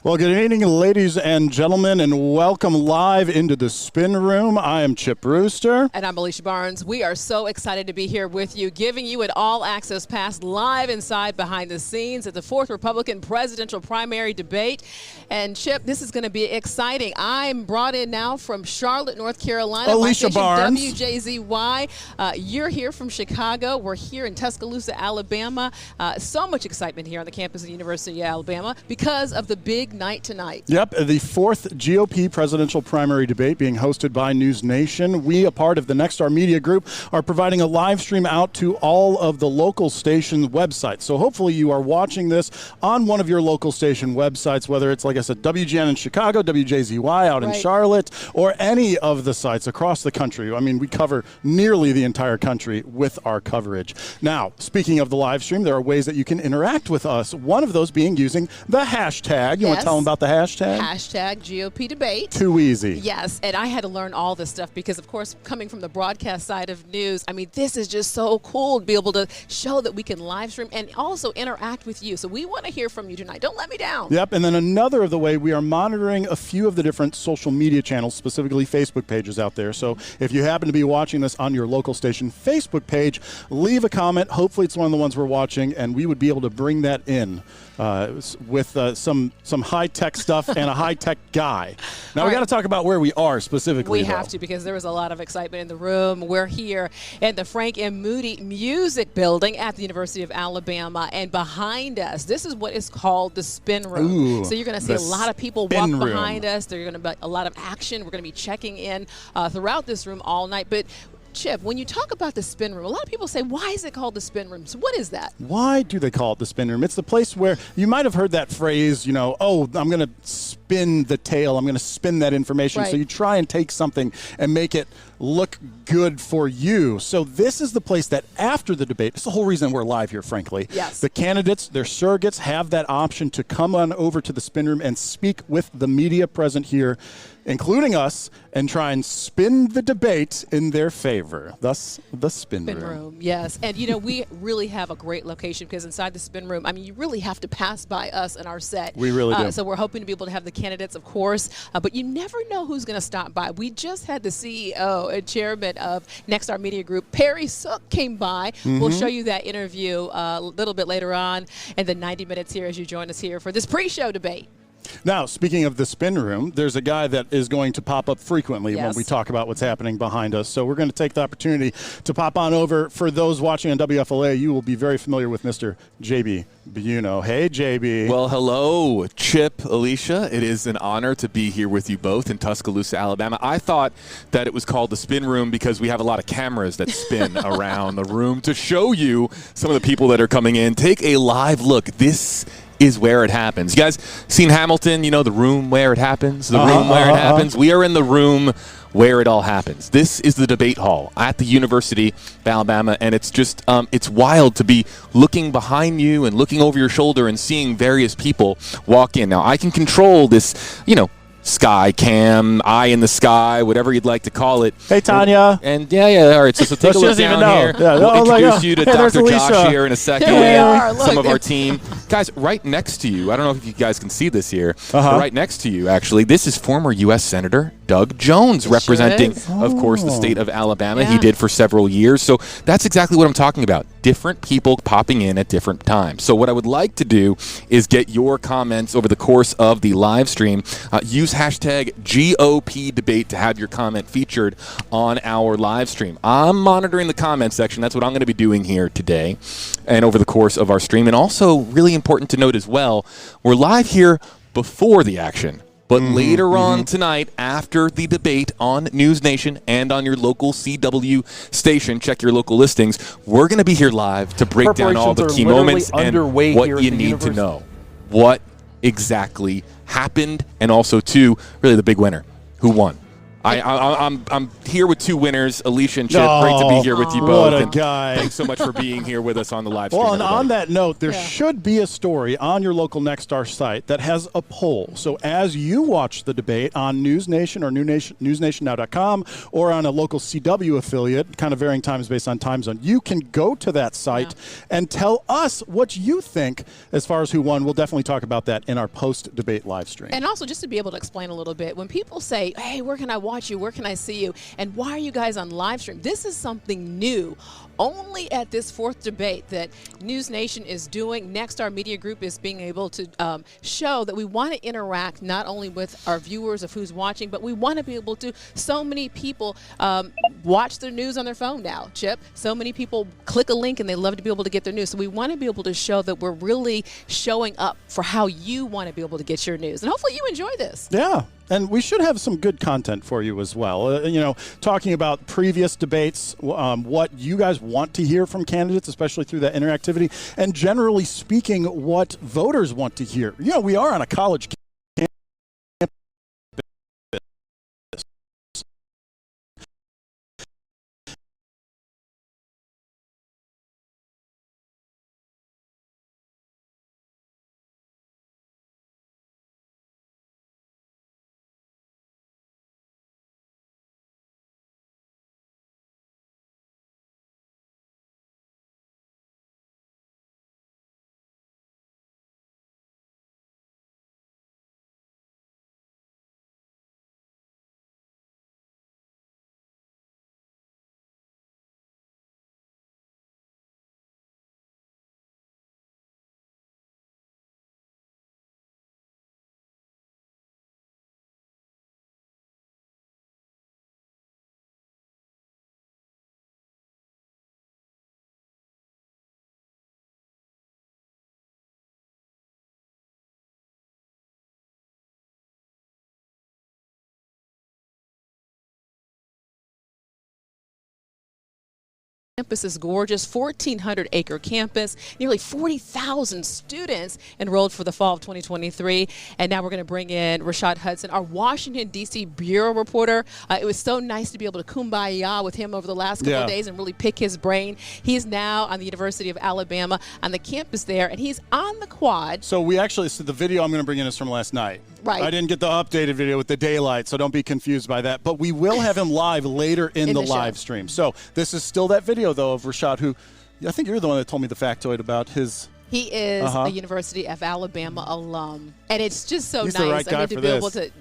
Well, good evening, ladies and gentlemen, and welcome live into the Spin Room. I am Chip Brewster. And I'm Alicia Barnes. We are so excited to be here with you, giving you an all-access pass live inside behind the scenes at the 4th Republican presidential primary debate. And, Chip, this is going to be exciting. I'm brought in now from Charlotte, North Carolina. Alicia Barnes. WJZY. You're here from Chicago. We're here in Tuscaloosa, Alabama. So much excitement here on the campus of the University of Alabama because of the big night tonight. Yep, the 4th GOP presidential primary debate being hosted by News Nation. We, a part of the Nexstar Media Group, are providing a live stream out to all of the local station websites. So hopefully you are watching this on one of your local station websites, whether it's, like I said, WGN in Chicago, WJZY out in Charlotte, or any of the sites across the country. I mean, we cover nearly the entire country with our coverage. Now, speaking of the live stream, there are ways that you can interact with us. One of those being using the hashtag. You want to tell them about the hashtag? Hashtag GOP debate. Too easy. Yes, and I had to learn all this stuff because, of course, coming from the broadcast side of news, I mean, this is just so cool to be able to show that we can live stream and also interact with you. So we want to hear from you tonight. Don't let me down. Yep, and then another of the way we are monitoring a few of the different social media channels, specifically Facebook pages out there. So if you happen to be watching this on your local station Facebook page, leave a comment. Hopefully it's one of the ones we're watching, and we would be able to bring that in with some high-tech stuff and a high-tech guy. Now, we got to talk about where we are specifically. We have to, because there was a lot of excitement in the room. We're here in the Frank M. Moody Music Building at the University of Alabama, and behind us, this is what is called the Spin Room. Ooh, so you're going to see a lot of people walk behind us. There's going to be a lot of action. We're going to be checking in throughout this room all night. But Chip, when you talk about the Spin Room, a lot of people say, why is it called the Spin Room? So what is that? Why do they call it the Spin Room? It's the place where you might have heard that phrase, you know, oh, I'm going to spin the tale. I'm going to spin that information. Right. So you try and take something and make it look good for you. So this is the place that after the debate, it's the whole reason we're live here, frankly. Yes. The candidates, their surrogates, have that option to come on over to the Spin Room and speak with the media present here, including us, and try and spin the debate in their favor. Thus, the Spin Room. Yes. And, you know, we really have a great location because inside the Spin Room, I mean, you really have to pass by us and our set. We really do. So we're hoping to be able to have the candidates, of course, but you never know who's going to stop by. We just had the CEO and chairman of Nexstar Media Group, Perry Sook, came by. We'll show you that interview a little bit later on in the 90 minutes here as you join us here for this pre-show debate. Now, speaking of the Spin Room, there's a guy that is going to pop up frequently when we talk about what's happening behind us. So we're going to take the opportunity to pop on over. For those watching on WFLA, you will be very familiar with Mr. JB Buno. Hey, JB. Well, hello, Chip, Alicia. It is an honor to be here with you both in Tuscaloosa, Alabama. I thought that it was called the Spin Room because we have a lot of cameras that spin around the room to show you some of the people that are coming in. Take a live look. This is where it happens. You guys seen Hamilton, you know, the room where it happens? The room where it happens? We are in the room where it all happens. This is the debate hall at the University of Alabama, and it's just, it's wild to be looking behind you and looking over your shoulder and seeing various people walk in. Now, I can control this, you know, sky cam, eye in the sky, whatever you'd like to call it. Hey, Tanya. And all right, so take a look down here. Yeah, we'll introduce you to Dr. Josh here in a second. Here we are. Look. Some of our team. Guys, right next to you, I don't know if you guys can see this here, but right next to you, actually, this is former U.S. Senator Doug Jones, representing, of course, the state of Alabama. He did for several years. So that's exactly what I'm talking about. Different people popping in at different times. So what I would like to do is get your comments over the course of the live stream. Use hashtag GOP debate to have your comment featured on our live stream. I'm monitoring the comment section. That's what I'm going to be doing here today and over the course of our stream. And also, really important to note as well, we're live here before the action. But later on tonight, after the debate on News Nation and on your local CW station, check your local listings, we're going to be here live to break down all the key moments and what you need to know. What exactly happened, and also, too, really the big winner. Who won? I'm here with two winners, Alicia and Chip. Great to be here with you both. What a guy. Thanks so much for being here with us on the live stream. Well, and everybody. on that note, there should be a story on your local Nexstar site that has a poll. So as you watch the debate on News Nation or newsnationnow.com or on a local CW affiliate, kind of varying times based on time zone, you can go to that site and tell us what you think as far as who won. We'll definitely talk about that in our post-debate live stream. And also, just to be able to explain a little bit, when people say, hey, where can I watch you? Where can I see you? And why are you guys on live stream? This is something new. Only at this fourth debate that News Nation is doing, Nexstar Media Group is being able to show that we want to interact not only with our viewers of who's watching, but we want to be able to. So many people watch their news on their phone now, Chip. So many people click a link and they love to be able to get their news. So we want to be able to show that we're really showing up for how you want to be able to get your news. And hopefully you enjoy this. Yeah. And we should have some good content for you as well. Talking about previous debates, what you guys want to hear from candidates, especially through that interactivity, and generally speaking, what voters want to hear. We are on a college campus. Campus is gorgeous, 1,400-acre campus, nearly 40,000 students enrolled for the fall of 2023. And now we're going to bring in Rashad Hudson, our Washington, D.C. bureau reporter. It was so nice to be able to kumbaya with him over the last couple of days and really pick his brain. He's now on the University of Alabama on the campus there, and he's on the quad. So the video I'm going to bring in is from last night. Right. I didn't get the updated video with the daylight, so don't be confused by that. But we will have him live later in the live stream. So this is still that video, though, of Rashad, who I think you're the one that told me the factoid about his. He is a University of Alabama alum. And it's just so He's nice the right guy to be able to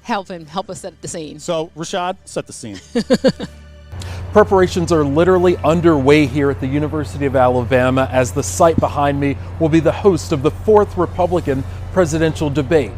help us set the scene. So, Rashad, set the scene. Preparations are literally underway here at the University of Alabama as the site behind me will be the host of the fourth Republican presidential debate.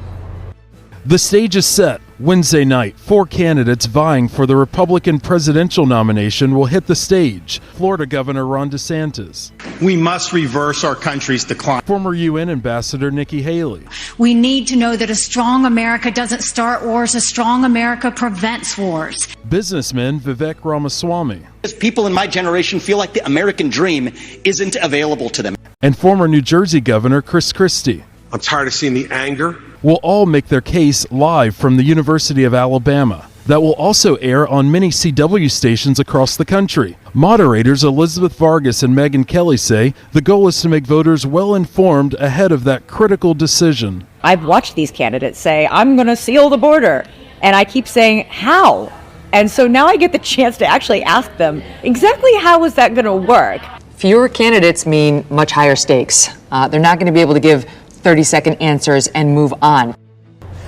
The stage is set. Wednesday night, 4 candidates vying for the Republican presidential nomination will hit the stage. Florida Governor Ron DeSantis. We must reverse our country's decline. Former UN Ambassador Nikki Haley. We need to know that a strong America doesn't start wars, a strong America prevents wars. Businessman Vivek Ramaswamy. People in my generation feel like the American dream isn't available to them. And former New Jersey Governor Chris Christie. I'm tired of seeing the anger. Will all make their case live from the University of Alabama. That will also air on many CW stations across the country. Moderators Elizabeth Vargas and Megyn Kelly say the goal is to make voters well informed ahead of that critical decision. I've watched these candidates say, I'm going to seal the border. And I keep saying, how? And so now I get the chance to actually ask them, exactly how is that going to work? Fewer candidates mean much higher stakes. They're not going to be able to give 30-second answers and move on.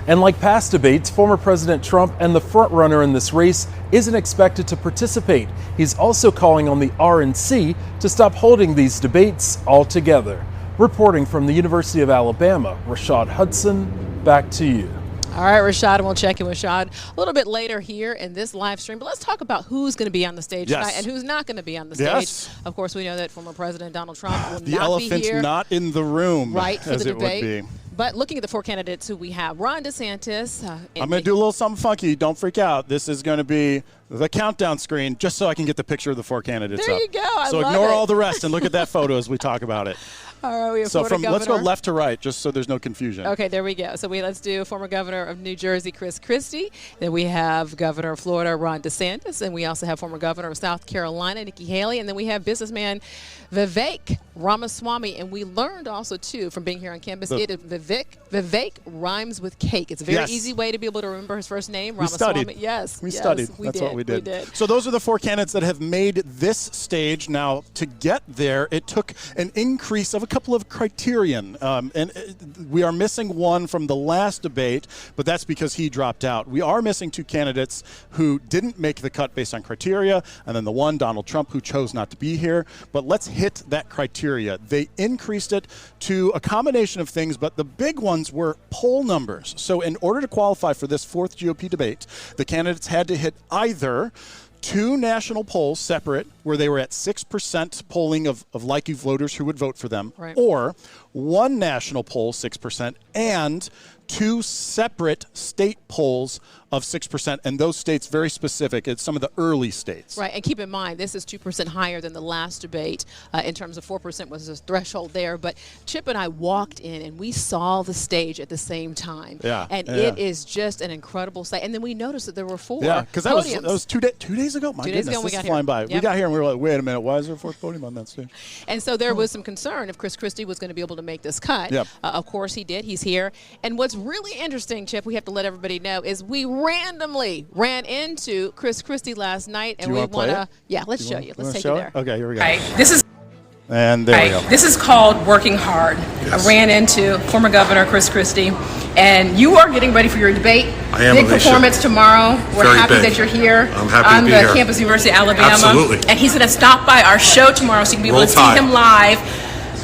And like past debates, former President Trump and the frontrunner in this race isn't expected to participate. He's also calling on the RNC to stop holding these debates altogether. Reporting from the University of Alabama, Rashad Hudson, back to you. All right, Rashad, and we'll check in with Rashad a little bit later here in this live stream. But let's talk about who's going to be on the stage tonight and who's not going to be on the stage. Of course, we know that former President Donald Trump will not be here. The elephant's not in the room, right, for as the it would debate. be. But looking at the 4 candidates who we have, Ron DeSantis. I'm going to do a little something funky. Don't freak out. This is going to be the countdown screen just so I can get the picture of the 4 candidates there up. You go. I so love ignore it. all the rest and look at that photo as we talk about it. All right, we have So Florida let's go Governor. left to right, just so there's no confusion. Okay, there we go. So let's do former governor of New Jersey, Chris Christie. Then we have governor of Florida, Ron DeSantis. And we also have former governor of South Carolina, Nikki Haley. And then we have businessman Vivek Ramaswamy. And we learned also, too, from being here on campus, Vivek rhymes with cake. It's a very easy way to be able to remember his first name, Ramaswamy. Studied. Yes. We studied. That's what we did. We did. So those are the 4 candidates that have made this stage. Now, to get there, it took an increase of a couple of criterion. We are missing one from the last debate, but that's because he dropped out. We are missing 2 candidates who didn't make the cut based on criteria, and then the one, Donald Trump, who chose not to be here. But let's hit that criteria. They increased it to a combination of things, but the big ones were poll numbers. So in order to qualify for this 4th GOP debate, the candidates had to hit either 2 national polls separate, where they were at 6% polling of likely voters who would vote for them, right, or 1 national poll, 6%, and 2 separate state polls of 6%, and those states very specific. It's some of the early states. Right, and keep in mind, this is 2% higher than the last debate in terms of 4% was the threshold there. But Chip and I walked in, and we saw the stage at the same time. Yeah, and it is just an incredible sight. And then we noticed that there were 4 Yeah, because that podiums. was 2 days ago. My 2 days goodness, ago, we this got is here. flying by. Yep. We got here, and we were like, wait a minute, why is there a 4th podium on that stage? And so there was some concern if Chris Christie was going to be able to make this cut. Yep. Of course he did. He's here. And what's really interesting, Chip, we have to let everybody know, is we randomly ran into Chris Christie last night, and we want to. Yeah, let's show you. Let's take you there. Okay, here we go. Right. This is And there we go. This is called working hard. Yes. I ran into former Governor Chris Christie, and you are getting ready for your debate. I am, Big Alicia. performance tomorrow. We're Very happy big. that you're here. I'm happy to on be the here. campus of University of Alabama. Absolutely. And he's going to stop by our show tomorrow, so you can be able Roll to Tide. see him live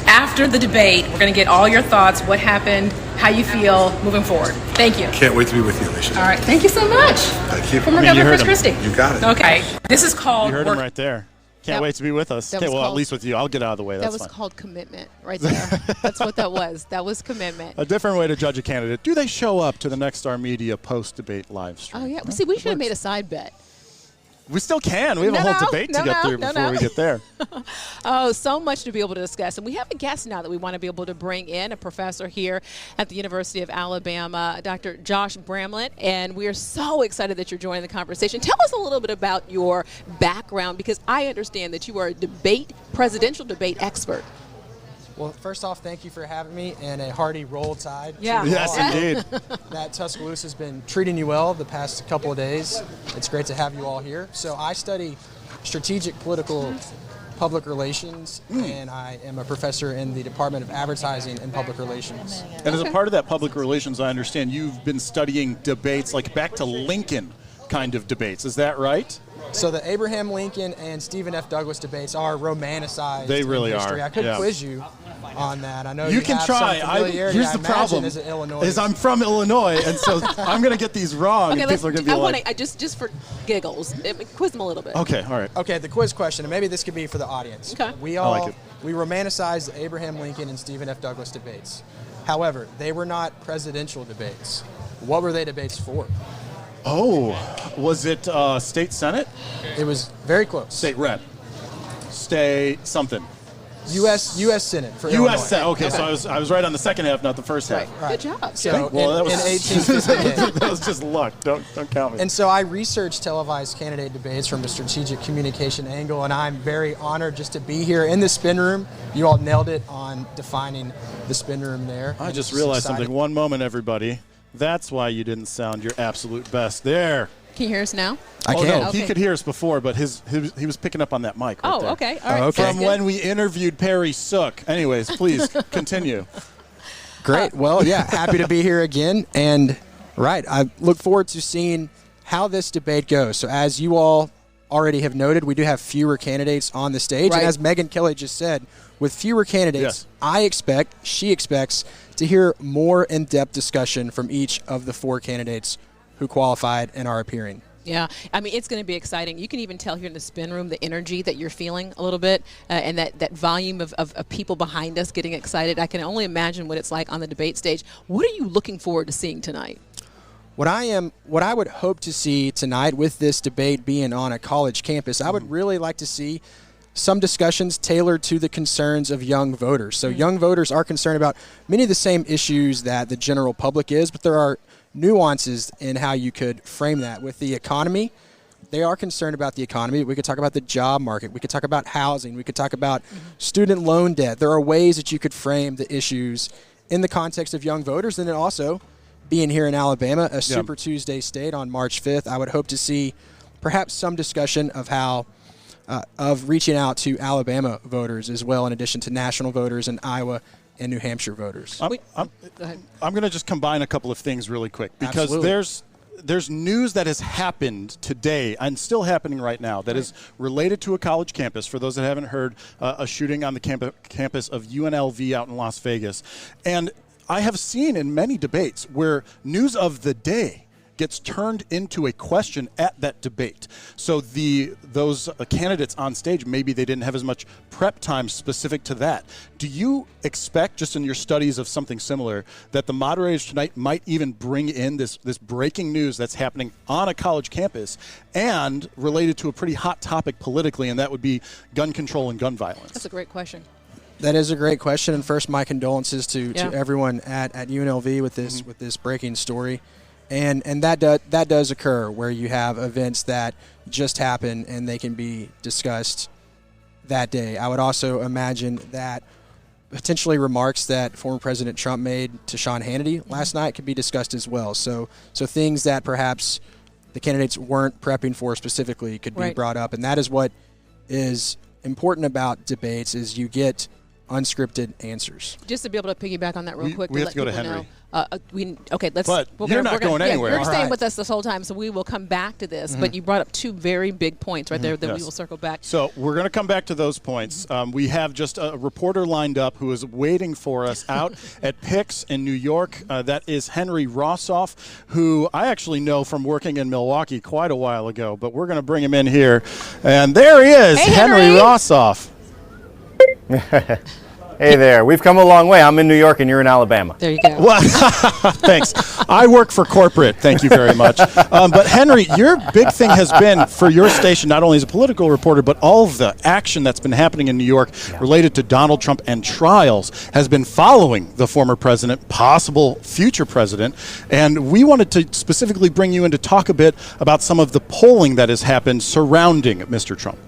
after the debate. We're going to get all your thoughts, what happened, how you feel moving forward. Thank you. Can't wait to be with you, Alicia. All right. Thank you so much. Thank you. Former I mean, you Governor heard Chris him. Christie. You got it. Okay. This is called You heard work- him right there. Can't That- wait to be with us. that Okay, was well, at called- least with you. I'll get out of the way. That That's was fine. called commitment right there. That's what that was. That was commitment. A different way to judge a candidate. Do they show up to the Next Star Media post-debate live stream? Oh, yeah. See, we should have made a side bet. We still can. We have a whole debate to get through before we get there. Oh, so much to be able to discuss. And we have a guest now that we want to be able to bring in, a professor here at the University of Alabama, Dr. Josh Bramlett. And we are so excited that you're joining the conversation. Tell us a little bit about your background, because I understand that you are a presidential debate expert. Well, first off, thank you for having me, and a hearty Roll Tide. Yeah. to you Yes, all. I indeed. hope that Tuscaloosa has been treating you well the past couple of days. It's great to have you all here. So I study strategic political public relations, and I am a professor in the Department of Advertising and Public Relations. And as a part of that public relations, I understand you've been studying debates like back to Lincoln kind of debates. Is that right? So the Abraham Lincoln and Stephen F. Douglas debates are romanticized. They in really history. are, I could yeah. quiz you on that. I know You can have try. Some familiarity, Here's I the imagine, problem: as an Illinois. is I'm from Illinois, and so I'm going to get these wrong, Okay, and let's. people are going to I be want like, to just for giggles, quiz them a little bit. "Okay, all right." Okay, the quiz question, and maybe this could be for the audience. Okay. We I like it. we romanticize the Abraham Lincoln and Stephen F. Douglas debates. However, they were not presidential debates. What were they debates for? Oh, was it state senate, It was very close. state rep, state something, U.S. Senate for Illinois. U.S. Senate? Okay, so I was right on the second half, not the first half. Right. Good job. So Well, that in was 1858. that was just luck. Don't count me. And so I researched televised candidate debates from a strategic communication angle, and I'm very honored just to be here in the spin room. You all nailed it on defining the spin room there. I just It's realized exciting. something. One moment, everybody. That's why you didn't sound your absolute best there. Can you hear us now? I Oh, can. no, he Okay. could hear us before, but he was picking up on that mic right Oh, there. okay. All right. okay. That's From good. when we interviewed Perry Sook. Anyways, please continue. Great. Well, yeah, happy to be here again. And right, I look forward to seeing how this debate goes. So as you all already have noted, we do have fewer candidates on the stage. Right. And as Megan Kelly just said, with fewer candidates, Yes. she expects to hear more in-depth discussion from each of the 4 candidates who qualified and are appearing. Yeah, I mean, it's going to be exciting. You can even tell here in the spin room the energy that you're feeling a little bit, and that volume of people behind us getting excited. I can only imagine what it's like on the debate stage. What are you looking forward to seeing tonight? What I would hope to see tonight with this debate being on a college campus, I would really like to see some discussions tailored to the concerns of young voters. So young voters are concerned about many of the same issues that the general public is, but there are nuances in how you could frame that. With the economy, they are concerned about the economy. We could talk about the job market. We could talk about housing. We could talk about student loan debt. There are ways that you could frame the issues in the context of young voters. And then also, being here in Alabama, a Super Tuesday state on March 5th, I would hope to see perhaps some discussion of how of reaching out to Alabama voters as well, in addition to national voters in Iowa and New Hampshire voters. I'm going to just combine a couple of things really quick, because there's news that has happened today and still happening right now that is related to a college campus. For those that haven't heard, a shooting on the campus of UNLV out in Las Vegas. And I have seen in many debates where news of the day gets turned into a question at that debate. So those candidates on stage, maybe they didn't have as much prep time specific to that. Do you expect, just in your studies of something similar, that the moderators tonight might even bring in this breaking news that's happening on a college campus and related to a pretty hot topic politically, and that would be gun control and gun violence? That's a great question. That is a great question. And first, my condolences to everyone at UNLV with this breaking story. And that does occur, where you have events that just happen and they can be discussed that day. I would also imagine that potentially remarks that former President Trump made to Sean Hannity last night could be discussed as well. So things that perhaps the candidates weren't prepping for specifically could be brought up. And that is what is important about debates, is you get unscripted answers. Just to be able to piggyback on that real quick. We have to go to Henry. Know, you're not going anywhere. You're staying with us this whole time, so we will come back to this. But you brought up two very big points right there that we will circle back. So we're going to come back to those points. We have just a reporter lined up who is waiting for us out at PIX in New York. That is Henry Rossoff, who I actually know from working in Milwaukee quite a while ago. But we're going to bring him in here. And there he is, Henry Rossoff. Hey there. We've come a long way. I'm in New York and you're in Alabama. There you go. Well, thanks. I work for corporate. Thank you very much. But Henry, your big thing has been for your station, not only as a political reporter, but all of the action that's been happening in New York related to Donald Trump and trials has been following the former president, possible future president. And we wanted to specifically bring you in to talk a bit about some of the polling that has happened surrounding Mr. Trump.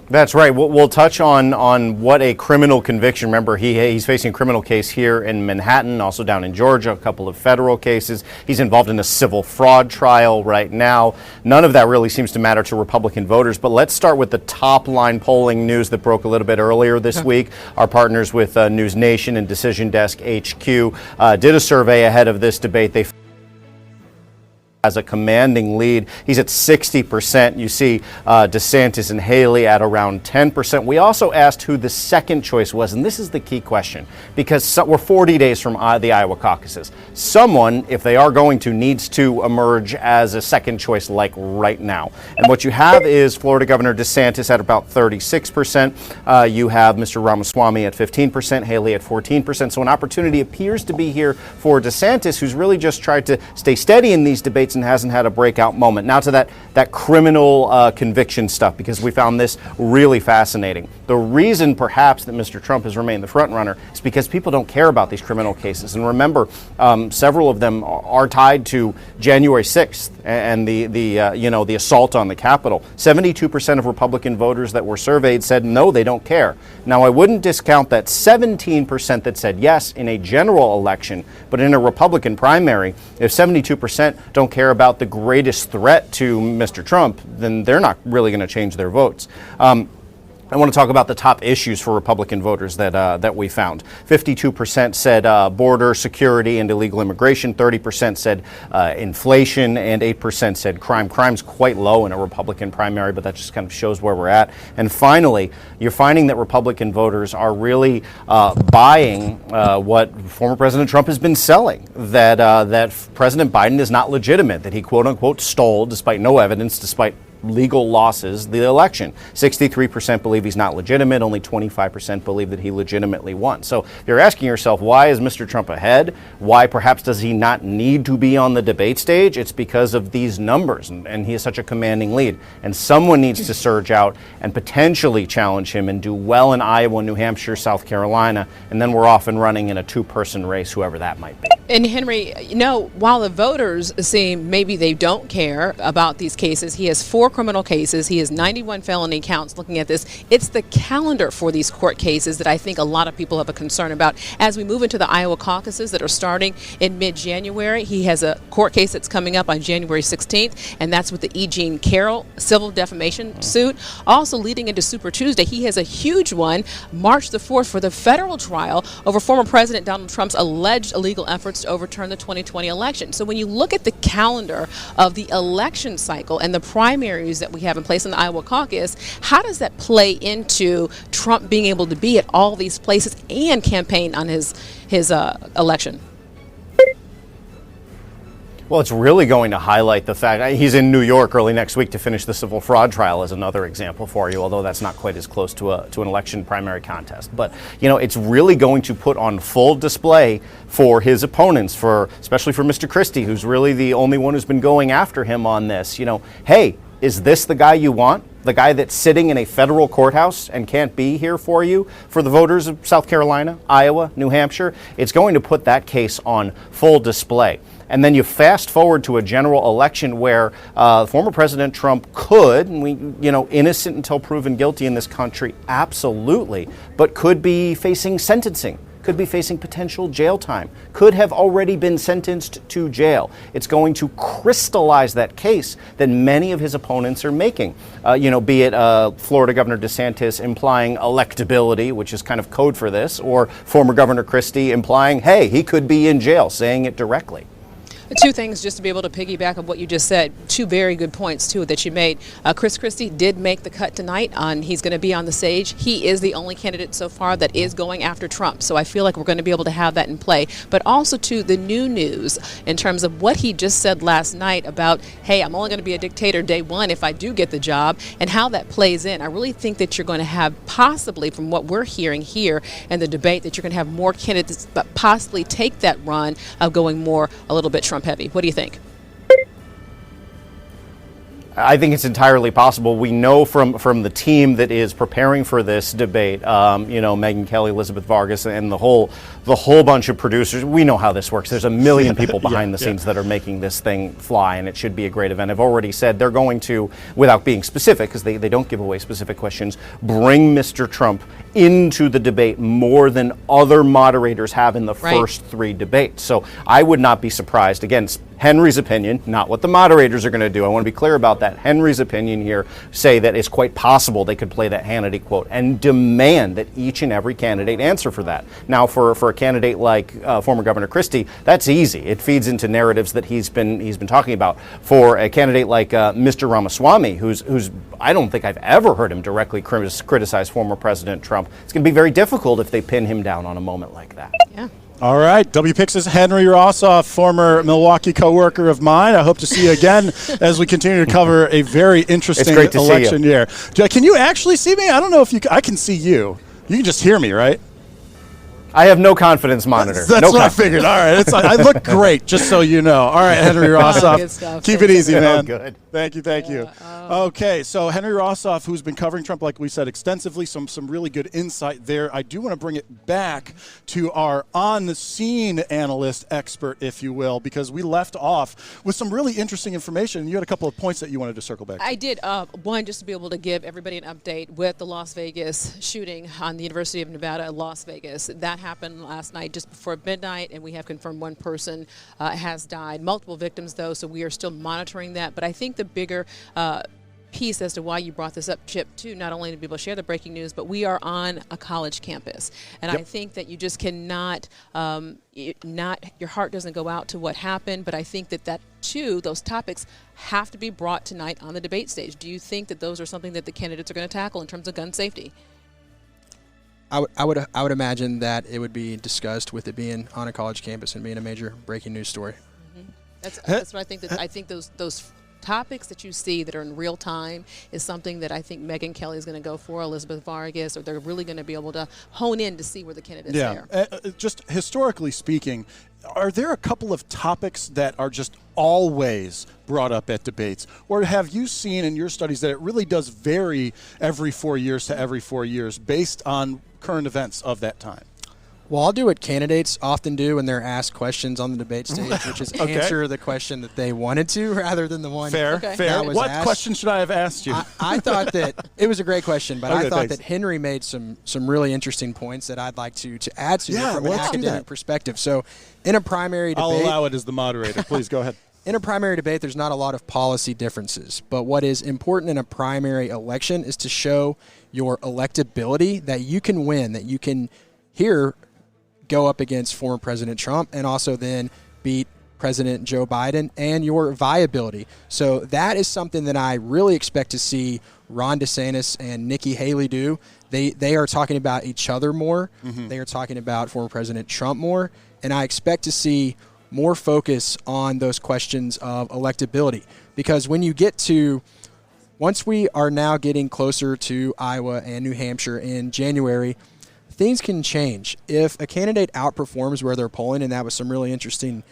That's right. We'll touch on what a criminal conviction. Remember, he's facing a criminal case here in Manhattan, also down in Georgia, a couple of federal cases. He's involved in a civil fraud trial right now. None of that really seems to matter to Republican voters. But let's start with the top line polling news that broke a little bit earlier this week. Our partners with News Nation and Decision Desk HQ did a survey ahead of this debate. They has a commanding lead. He's at 60%. You see DeSantis and Haley at around 10%. We also asked who the second choice was, and this is the key question, because we're 40 days from the Iowa caucuses. Someone, if they are going to, needs to emerge as a second choice like right now. And what you have is Florida Governor DeSantis at about 36%. You have Mr. Ramaswamy at 15%, Haley at 14%. So an opportunity appears to be here for DeSantis, who's really just tried to stay steady in these debates and hasn't had a breakout moment. Now to that criminal conviction stuff, because we found this really fascinating. The reason perhaps that Mr. Trump has remained the front runner is because people don't care about these criminal cases. And remember, several of them are tied to January 6th and the assault on the Capitol. 72% of Republican voters that were surveyed said no, they don't care. Now I wouldn't discount that 17% that said yes in a general election, but in a Republican primary, if 72% don't care about the greatest threat to Mr. Trump, then they're not really going to change their votes. I want to talk about the top issues for Republican voters that we found. 52% said border security and illegal immigration. 30% said inflation, and 8% said crime. Crime's quite low in a Republican primary, but that just kind of shows where we're at. And finally, you're finding that Republican voters are really buying what former President Trump has been selling, that President Biden is not legitimate, that he quote unquote stole, despite no evidence, despite legal losses the election. 63% believe he's not legitimate. Only 25% believe that he legitimately won. So you're asking yourself, why is Mr. Trump ahead? Why perhaps does he not need to be on the debate stage? It's because of these numbers, and he has such a commanding lead. And someone needs to surge out and potentially challenge him and do well in Iowa, New Hampshire, South Carolina, and then we're off and running in a two-person race, whoever that might be. And Henry, while the voters seem maybe they don't care about these cases, he has 4 criminal cases. He has 91 felony counts looking at this. It's the calendar for these court cases that I think a lot of people have a concern about. As we move into the Iowa caucuses that are starting in mid-January, he has a court case that's coming up on January 16th, and that's with the E. Jean Carroll civil defamation suit. Also leading into Super Tuesday, he has a huge one, March the 4th, for the federal trial over former President Donald Trump's alleged illegal efforts to overturn the 2020 election. So when you look at the calendar of the election cycle and the primaries that we have in place in the Iowa caucus, how does that play into Trump being able to be at all these places and campaign on his election? Well, it's really going to highlight the fact he's in New York early next week to finish the civil fraud trial as another example for you, although that's not quite as close to an election primary contest. But, it's really going to put on full display for his opponents, especially for Mr. Christie, who's really the only one who's been going after him on this. Hey, is this the guy you want? The guy that's sitting in a federal courthouse and can't be here for you, for the voters of South Carolina, Iowa, New Hampshire? It's going to put that case on full display. And then you fast forward to a general election where former President Trump could, innocent until proven guilty in this country, absolutely, but could be facing sentencing, could be facing potential jail time, could have already been sentenced to jail. It's going to crystallize that case that many of his opponents are making, be it Florida Governor DeSantis implying electability, which is kind of code for this, or former Governor Christie implying, hey, he could be in jail, saying it directly. 2 things just to be able to piggyback on what you just said. 2 very good points, too, that you made. Chris Christie did make the cut tonight. He's going to be on the stage. He is the only candidate so far that is going after Trump. So I feel like we're going to be able to have that in play. But also, too, the new news in terms of what he just said last night about, hey, I'm only going to be a dictator day 1 if I do get the job, and how that plays in. I really think that you're going to have possibly, from what we're hearing here in the debate, that you're going to have more candidates that possibly take that run of going more a little bit Trump heavy. What do you think? I think it's entirely possible. We know from the team that is preparing for this debate, Megyn Kelly, Elizabeth Vargas, and the whole bunch of producers. We know how this works. There's a million people behind the scenes that are making this thing fly, and it should be a great event. I've already said they're going to, without being specific, because they don't give away specific questions, bring Mr. Trump into the debate more than other moderators have in the first 3 debates. So I would not be surprised. Again, Henry's opinion, not what the moderators are going to do. I want to be clear about that. Henry's opinion here say that it's quite possible they could play that Hannity quote and demand that each and every candidate answer for that. Now, for a candidate like former Governor Christie, that's easy. It feeds into narratives that he's been talking about. For a candidate like Mr. Ramaswamy, who's I don't think I've ever heard him directly criticize former President Trump, it's going to be very difficult if they pin him down on a moment like that. Yeah. All right, WPIX's Henry Rossoff, former Milwaukee co-worker of mine. I hope to see you again as we continue to cover a very interesting election year. Can you actually see me? I don't know if I can see you. You can just hear me, right? I have no confidence monitor. That's what I figured. All right. I look great, just so you know. All right, Henry Rossoff. Keep it easy, man. Good. Thank you. Okay, so Henry Rossoff, who's been covering Trump, like we said, extensively, some really good insight there. I do want to bring it back to our on-the-scene analyst expert, if you will, because we left off with some really interesting information. You had a couple of points that you wanted to circle back to. I did. One, just to be able to give everybody an update with the Las Vegas shooting on the University of Nevada in Las Vegas. That happened last night just before midnight, and we have confirmed 1 person has died. Multiple victims, though, so we are still monitoring that. But I think the bigger piece as to why you brought this up, Chip, too, not only to be able to share the breaking news, but we are on a college campus. And I think that you just cannot, your heart doesn't go out to what happened, but I think that too, those topics have to be brought tonight on the debate stage. Do you think that those are something that the candidates are going to tackle in terms of gun safety? I would imagine that it would be discussed with it being on a college campus and being a major breaking news story. Mm-hmm. That's what I think. I think those topics that you see that are in real time is something that I think Megyn Kelly is going to go for, Elizabeth Vargas, or they're really going to be able to hone in to see where the candidates there. Just historically speaking, are there a couple of topics that are just always brought up at debates? Or have you seen in your studies that it really does vary every 4 years to every 4 years based on current events of that time? Well, I'll do what candidates often do when they're asked questions on the debate stage, which is answer the question that they wanted to rather than the one fair. that was What asked. question should I have asked you? I thought that it was a great question, but Okay, I thought thanks. that Henry made some really interesting points that I'd like to add to Yeah, from an let's do academic that. perspective. So in a primary debate, I'll allow it as the moderator. Please go ahead. in a primary debate, there's not a lot of policy differences. But what is important in a primary election is to show your electability, that you can win, that you can go up against former President Trump and also then beat President Joe Biden, and your viability. So that is something that I really expect to see Ron DeSantis and Nikki Haley do. They are talking about each other more. Mm-hmm. They are talking about former President Trump more. And I expect to see more focus on those questions of electability. Because when you get to, once we are now getting closer to Iowa and New Hampshire in January, things can change. If a candidate outperforms where they're polling, and that was some really interesting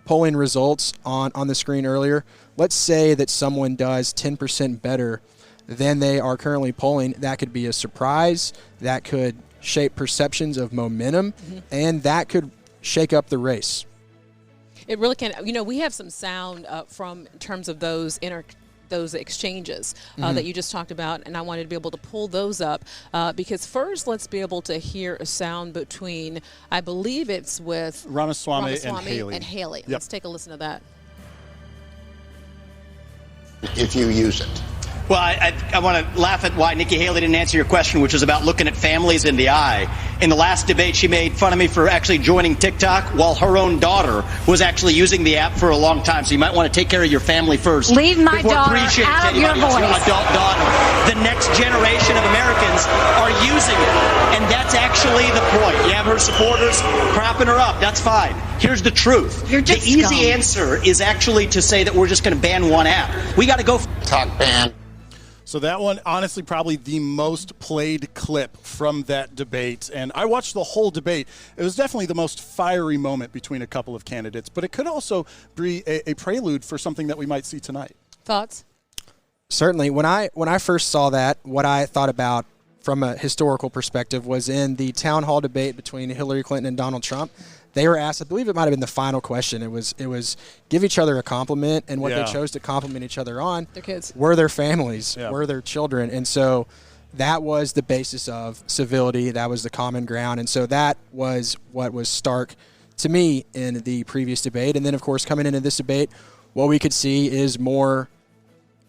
polling results on the screen earlier, let's say that someone does 10% better than they are currently polling, that could be a surprise, that could shape perceptions of momentum, and that could shake up the race. It really can. You know, we have some sound from in terms of those exchanges that you just talked about, and I wanted to be able to pull those up because first let's be able to hear a sound between, I believe it's with Ramaswamy and Haley. Yep. Let's take a listen to that. If you use it. Well, I want to laugh at why Nikki Haley didn't answer your question, which was about looking at families in the eye. In the last debate, she made fun of me for actually joining TikTok while her own daughter was actually using the app for a long time. So you might want to take care of your family first. Leave my before daughter appreciating out of your anybody else's voice. adult daughter. The next generation of Americans are using it. And that's actually the point. You have her supporters propping her up. That's fine. Here's the truth. You're just the easy scum. answer is actually to say that we're just going to ban one app. We got to go. Talk ban. So that one, honestly, probably the most played clip from that debate. And I watched the whole debate. It was definitely the most fiery moment between a couple of candidates. But it could also be a prelude for something that we might see tonight. Thoughts? Certainly. When I first saw that, what I thought about from a historical perspective was in the town hall debate between Hillary Clinton and Donald Trump. They were asked, I believe it might have been the final question. It was give each other a compliment, and what they chose to compliment each other on Their kids. were their families, were their children. And so that was the basis of civility. That was the common ground. And so that was what was stark to me in the previous debate. And then, of course, coming into this debate, what we could see is more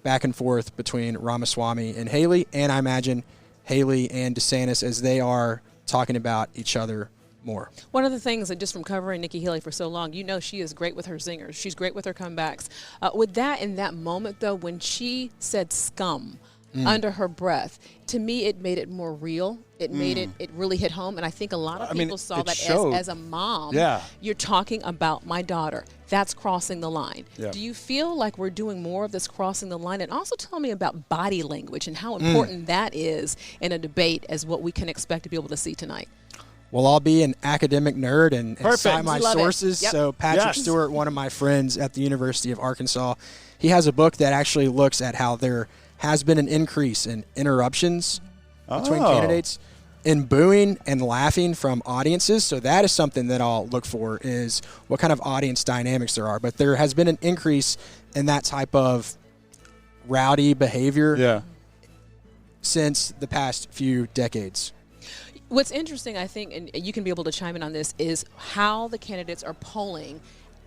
back and forth between Ramaswamy and Haley, and I imagine Haley and DeSantis as they are talking about each other more. One of the things, and just from covering Nikki Haley for so long, you know she is great with her zingers. She's great with her comebacks. With that, in that moment, though, when she said scum under her breath, to me it made it more real. It made it really hit home. And I think a lot of people saw that as a mom. Yeah. You're talking about my daughter. That's crossing the line. Yeah. Do you feel like we're doing more of this crossing the line? And also tell me about body language and how important that is in a debate as what we can expect to be able to see tonight. Well, I'll be an academic nerd and cite my Love it. sources. Yep. So Patrick Stewart, one of my friends at the University of Arkansas, he has a book that actually looks at how there has been an increase in interruptions between candidates, in booing and laughing from audiences. So that is something that I'll look for, is what kind of audience dynamics there are. But there has been an increase in that type of rowdy behavior since the past few decades. What's interesting, I think, and you can be able to chime in on this, is how the candidates are polling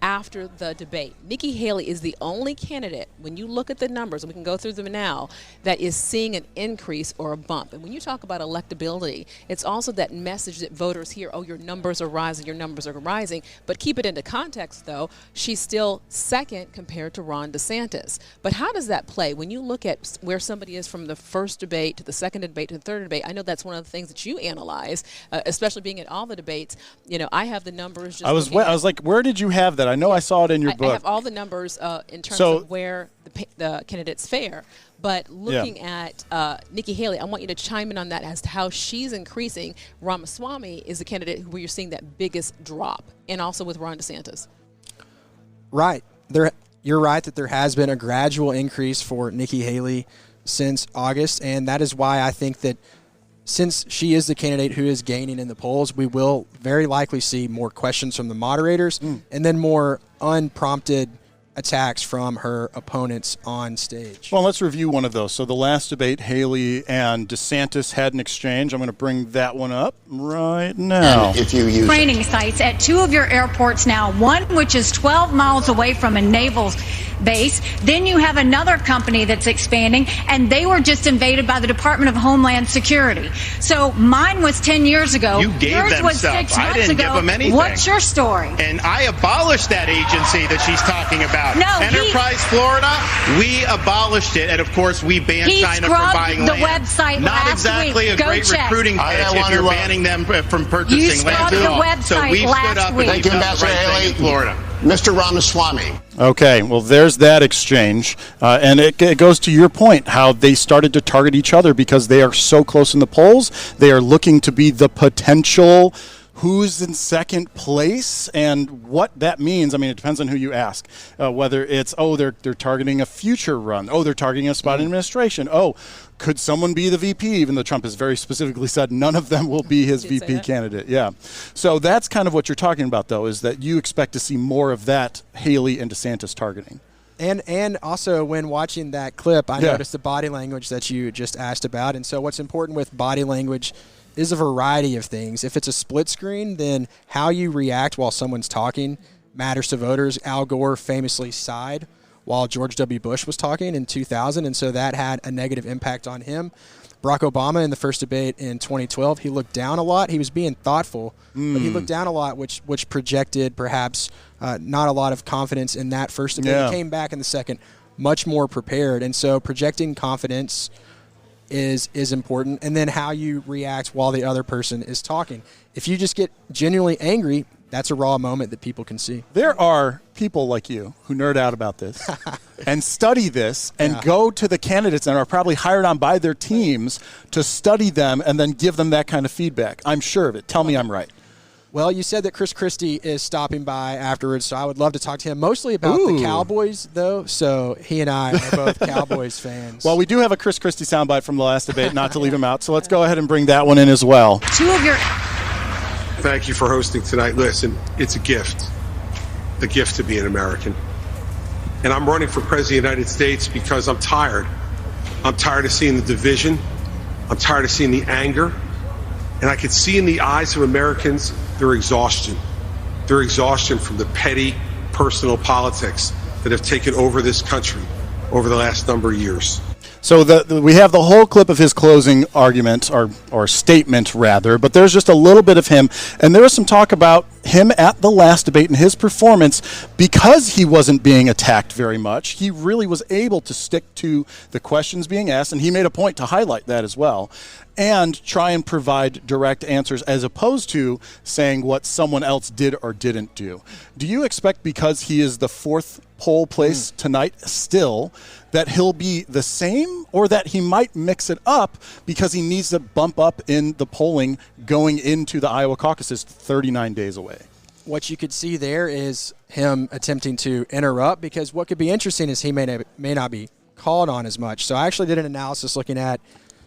after the debate. Nikki Haley is the only candidate, when you look at the numbers, and we can go through them now, that is seeing an increase or a bump. And when you talk about electability, it's also that message that voters hear, oh, your numbers are rising, your numbers are rising. But keep it into context, though, she's still second compared to Ron DeSantis. But how does that play? When you look at where somebody is from the first debate to the second debate to the third debate, I know that's one of the things that you analyze, especially being at all the debates. You know, I have the numbers. I was like, where did you have that? I know I saw it in your book. I have all the numbers in terms of where the the candidates fair. But looking at Nikki Haley, I want you to chime in on that as to how she's increasing. Ramaswamy is the candidate where you're seeing that biggest drop, and also with Ron DeSantis. Right. You're right that there has been a gradual increase for Nikki Haley since August, and that is why I think that since she is the candidate who is gaining in the polls, we will very likely see more questions from the moderators and then more unprompted attacks from her opponents on stage. Well, let's review one of those. So the last debate, Haley and DeSantis had an exchange. I'm going to bring that one up right now. If you use training sites at 2 of your airports now, one which is 12 miles away from a naval base. Then you have another company that's expanding, and they were just invaded by the Department of Homeland Security. So mine was 10 years ago. You gave Yours them was stuff. 6 I months didn't ago. give them anything. What's your story? And I abolished that agency that she's talking about. No, Enterprise Florida, we abolished it, and of course we banned China from buying the land. website Not last exactly week. a Go great check. recruiting pitch if you're banning them from purchasing land. scrubbed the website So we stood last up week. and we Thank you, done the Ambassador right thing Haley. in Florida. Mr. Ramaswamy. Okay, well, there's that exchange. And it goes to your point, how they started to target each other because they are so close in the polls. They are looking to be the potential who's in second place and what that means. I mean, it depends on who you ask. Whether it's, they're targeting a future run. They're targeting a spot in administration. Could someone be the VP, even though Trump has very specifically said none of them will be his VP candidate. Yeah. So that's kind of what you're talking about, though, is that you expect to see more of that Haley and DeSantis targeting. And also when watching that clip, I noticed the body language that you just asked about. And so what's important with body language is a variety of things. If it's a split screen, then how you react while someone's talking matters to voters. Al Gore famously sighed while George W. Bush was talking in 2000, and so that had a negative impact on him. Barack Obama in the first debate in 2012, he looked down a lot. He was being thoughtful, but he looked down a lot, which projected perhaps not a lot of confidence in that first debate. Yeah. He came back in the second much more prepared, and so projecting confidence is important, and then how you react while the other person is talking. If you just get genuinely angry, that's a raw moment that people can see. There are people like you who nerd out about this and study this and go to the candidates and are probably hired on by their teams to study them and then give them that kind of feedback. I'm sure of it. Tell me I'm right. Well, you said that Chris Christie is stopping by afterwards, so I would love to talk to him, mostly about the Cowboys, though. So he and I are both Cowboys fans. Well, we do have a Chris Christie soundbite from the last debate, not to leave him out. So let's go ahead and bring that one in as well. 2 of your Thank you for hosting tonight. Listen, it's a gift to be an American. And I'm running for president of the United States because I'm tired. I'm tired of seeing the division. I'm tired of seeing the anger. And I can see in the eyes of Americans their exhaustion. Their exhaustion from the petty, personal politics that have taken over this country over the last number of years. So we have the whole clip of his closing argument, or statement rather, but there's just a little bit of him. And there was some talk about him at the last debate and his performance. Because he wasn't being attacked very much, he really was able to stick to the questions being asked, and he made a point to highlight that as well, and try and provide direct answers as opposed to saying what someone else did or didn't do. Do you expect, because he is the 4th poll place tonight still, that he'll be the same, or that he might mix it up because he needs to bump up in the polling going into the Iowa caucuses 39 days away? What you could see there is him attempting to interrupt, because what could be interesting is he may not be called on as much. So I actually did an analysis looking at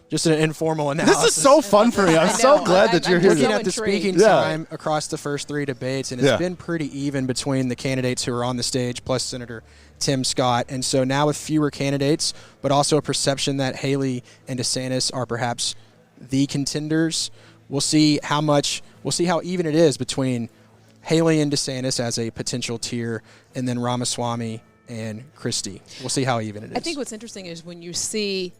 just an informal analysis. This is so fun for me. I'm so glad that you're here. Looking at the speaking time across the first 3 debates, and it's been pretty even between the candidates who are on the stage, plus Senator Tim Scott. And so now with fewer candidates, but also a perception that Haley and DeSantis are perhaps the contenders, we'll see how even it is between Haley and DeSantis as a potential tier, and then Ramaswamy and Christie. We'll see how even it is. I think what's interesting is when you see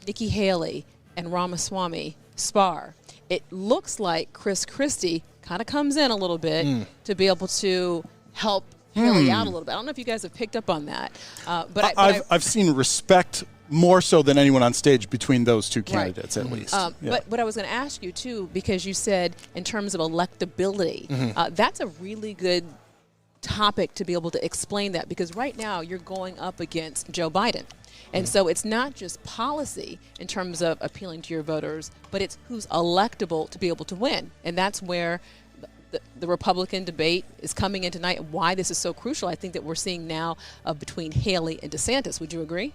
Nikki Haley and Ramaswamy spar, it looks like Chris Christie kind of comes in a little bit to be able to help Haley out a little bit. I don't know if you guys have picked up on that, but I've seen respect more so than anyone on stage between those two candidates, at least. But what I was going to ask you, too, because you said in terms of electability, that's a really good topic to be able to explain that, because right now you're going up against Joe Biden. And so it's not just policy in terms of appealing to your voters, but it's who's electable to be able to win. And that's where the Republican debate is coming in tonight, and why this is so crucial. I think that we're seeing now between Haley and DeSantis. Would you agree?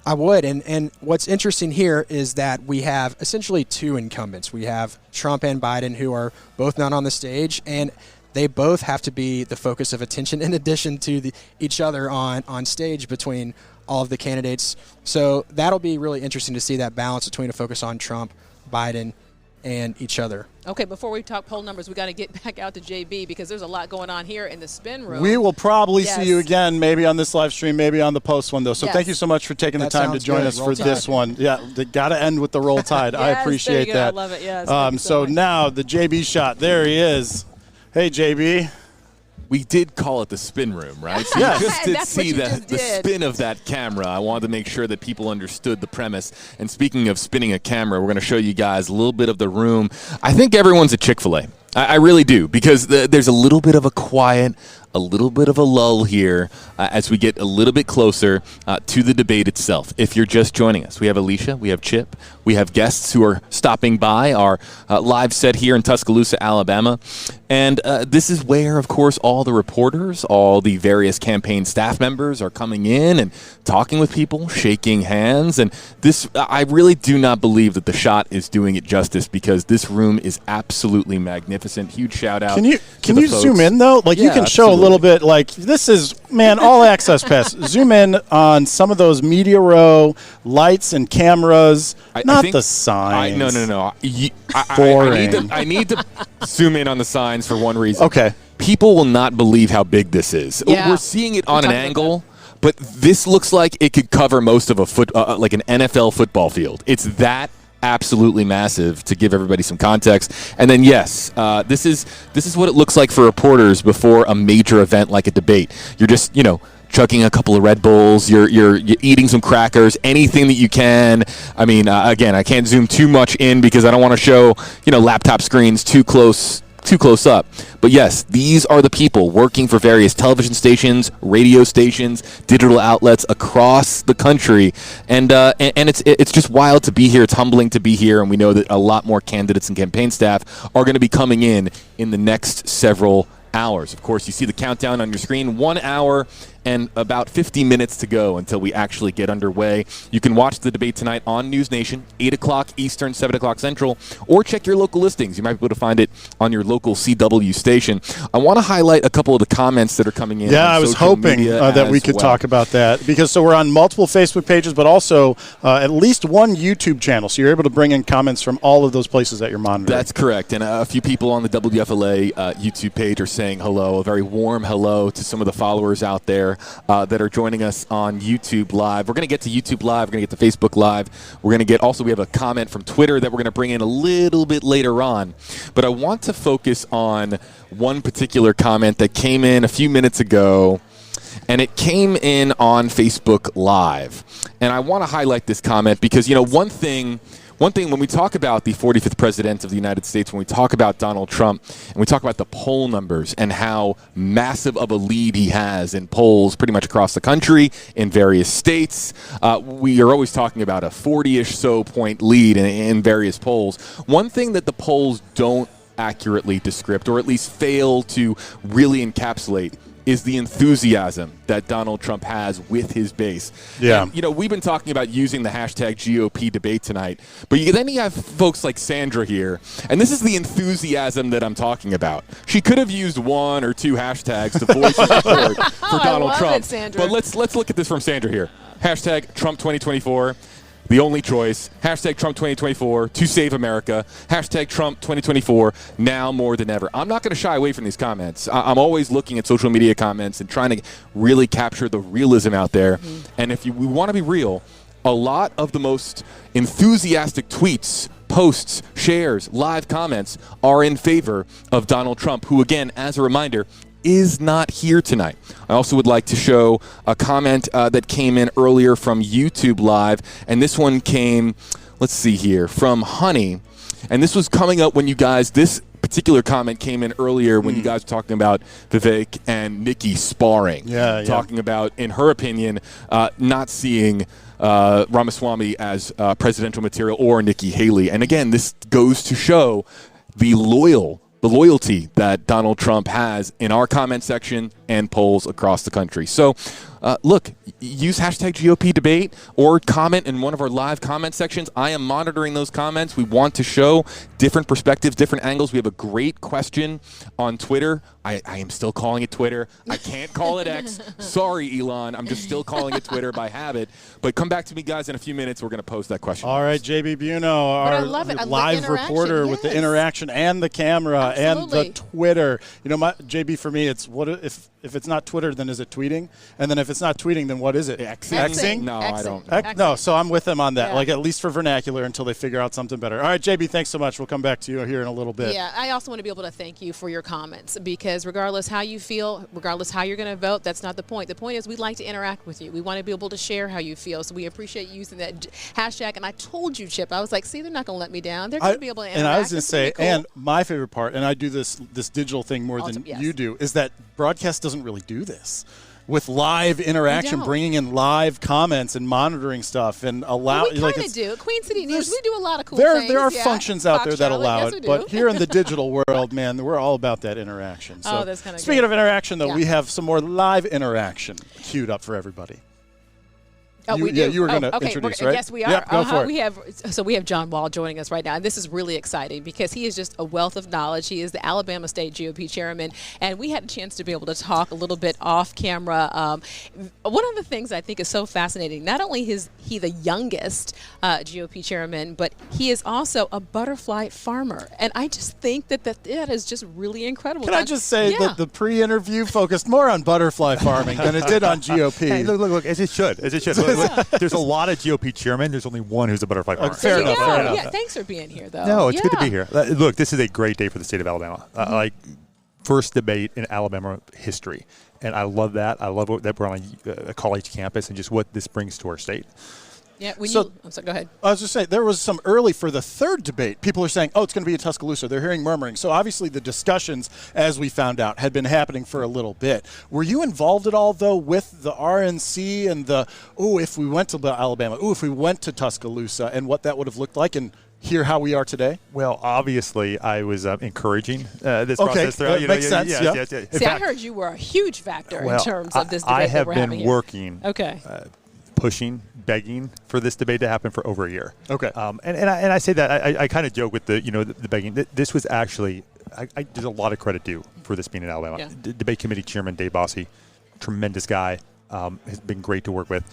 I would. And what's interesting here is that we have essentially two incumbents. We have Trump and Biden, who are both not on the stage, and they both have to be the focus of attention in addition to each other on stage between all of the candidates. So that'll be really interesting to see that balance between a focus on Trump, Biden, and each other. Okay, before we talk poll numbers, we got to get back out to JB, because there's a lot going on here in the spin room. We will probably see you again, maybe on this live stream, maybe on the post one, though. So thank you so much for taking the time to join us for this one. Yeah, they got to end with the roll tide. I appreciate that. I love it. Yes. So now the JB shot. There he is. Hey, JB. We did call it the spin room, right? So yes. You just did see the spin of that camera. I wanted to make sure that people understood the premise. And speaking of spinning a camera, we're going to show you guys a little bit of the room. I think everyone's at Chick-fil-A. I really do, because there's a little bit of a quiet, a little bit of a lull here as we get a little bit closer to the debate itself. If you're just joining us, we have Alicia, we have Chip, we have guests who are stopping by our live set here in Tuscaloosa, Alabama. And this is where, of course, all the reporters, all the various campaign staff members are coming in and talking with people, shaking hands. And this, I really do not believe that the shot is doing it justice, because this room is absolutely magnificent. Huge shout out. Can you zoom in though? Like, you can show a little bit. Like, this is, man, all access pass. Zoom in on some of those media row lights and cameras. Not the signs. No. Boring. I need to zoom in on the signs for one reason. Okay. People will not believe how big this is. Yeah. We're seeing it on an angle, but this looks like it could cover most of a like an NFL football field. It's that absolutely massive, to give everybody some context. And then yes, this is what it looks like for reporters before a major event like a debate. You're just, chugging a couple of Red Bulls, you're eating some crackers, anything that you can. I mean, again, I can't zoom too much in because I don't want to show, laptop screens too close up. But yes, these are the people working for various television stations, radio stations, digital outlets across the country, and it's just wild to be here. It's humbling to be here, and we know that a lot more candidates and campaign staff are going to be coming in the next several hours. Of course, you see the countdown on your screen, 1 hour and about 50 minutes to go until we actually get underway. You can watch the debate tonight on News Nation, 8 o'clock Eastern, 7 o'clock Central, or check your local listings. You might be able to find it on your local CW station. I want to highlight a couple of the comments that are coming in. Yeah, I was hoping that we could talk about that, because we're on multiple Facebook pages, but also at least one YouTube channel, so you're able to bring in comments from all of those places that you're monitoring. That's correct, and a few people on the WFLA YouTube page are saying hello, a very warm hello to some of the followers out there that are joining us on YouTube Live. We're going to get to YouTube Live. We're going to get to Facebook Live. We're going to get, also we have a comment from Twitter that we're going to bring in a little bit later on. But I want to focus on one particular comment that came in a few minutes ago, and it came in on Facebook Live. And I want to highlight this comment because, one thing when we talk about the 45th president of the United States, when we talk about Donald Trump, and we talk about the poll numbers and how massive of a lead he has in polls pretty much across the country in various states, we are always talking about a 40-ish so point lead in various polls. One thing that the polls don't accurately descript, or at least fail to really encapsulate, is the enthusiasm that Donald Trump has with his base. Yeah. And, we've been talking about using the hashtag GOP debate tonight, but then you have folks like Sandra here, and this is the enthusiasm that I'm talking about. She could have used one or two hashtags to voice her support for Donald Trump. But let's look at this from Sandra here. Hashtag Trump 2024. The only choice. Hashtag Trump 2024 to save America. Hashtag Trump 2024 now more than ever. I'm not going to shy away from these comments. I'm always looking at social media comments and trying to really capture the realism out there. Mm-hmm. And if we want to be real, a lot of the most enthusiastic tweets, posts, shares, live comments are in favor of Donald Trump, who, again, as a reminder, is not here tonight. I also would like to show a comment that came in earlier from YouTube Live, and this one came, let's see here, from Honey, and this was coming up when you guys, this particular comment came in earlier when you guys were talking about Vivek and Nikki sparring. Talking about, in her opinion, not seeing Ramaswamy as presidential material or Nikki Haley. And again, this goes to show the loyalty that Donald Trump has in our comment section and polls across the country. So, look, use hashtag GOP debate or comment in one of our live comment sections. I am monitoring those comments. We want to show different perspectives, different angles. We have a great question on Twitter. I am still calling it Twitter. I can't call it X. Sorry, Elon. I'm just still calling it Twitter by habit. But come back to me, guys, in a few minutes. We're going to post that question. All right, JB Buno, our live reporter with the interaction and the camera and the Twitter. You know, JB, for me, it's what if it's not Twitter, then is it tweeting? And then if it's not tweeting, then what is it? Xing? No, I don't. No, so I'm with them on that, like at least for vernacular until they figure out something better. All right, JB, thanks so much. We'll come back to you here in a little bit. Yeah, I also want to be able to thank you for your comments, because regardless how you feel, regardless how you're going to vote, that's not the point. The point is we'd like to interact with you. We want to be able to share how you feel, so we appreciate you using that hashtag. And I told you, Chip, I was like, see, they're not going to let me down. They're going to be able to interact. And I was going to say, and my favorite part, and I do this digital thing more than you do, is that broadcast doesn't really do this. With live interaction, bringing in live comments and monitoring stuff, and allow. We kind of do. Queen City News, we do a lot of cool things. There are functions out there that allow yes, it, but here in the digital world, man, we're all about that interaction. So, that's kind of speaking of interaction, though, we have some more live interaction queued up for everybody. We do. You were going to introduce, right? Yes, we are. Yep, go for it. We have John Wall joining us right now, and this is really exciting because he is just a wealth of knowledge. He is the Alabama State GOP chairman, and we had a chance to be able to talk a little bit off camera. One of the things I think is so fascinating, not only is he the youngest GOP chairman, but he is also a butterfly farmer, and I just think that is just really incredible. Can I just say that the pre-interview focused more on butterfly farming than it did on GOP? Hey, look, as it should. There's a lot of GOP chairmen. There's only one who's a butterfly farmer. Fair enough. Yeah, thanks for being here, though. No, it's good to be here. Look, this is a great day for the state of Alabama. Like, first debate in Alabama history. And I love that. I love that we're on a college campus and just what this brings to our state. Yeah, go ahead. I was just saying, there was some early for the third debate. People are saying, it's going to be in Tuscaloosa. They're hearing murmuring. So obviously the discussions, as we found out, had been happening for a little bit. Were you involved at all, though, with the RNC and if we went to Alabama, if we went to Tuscaloosa, and what that would have looked like, and here how we are today? Well, obviously, I was encouraging this process. Makes sense. Yes. See, I heard you were a huge factor in terms of this debate that we're having here. I have been working, pushing, begging for this debate to happen for over a year. Okay. And I say that I kind of joke with the begging. This was actually there's a lot of credit due for this being in Alabama. Yeah. Debate committee chairman Dave Bossie, tremendous guy, has been great to work with.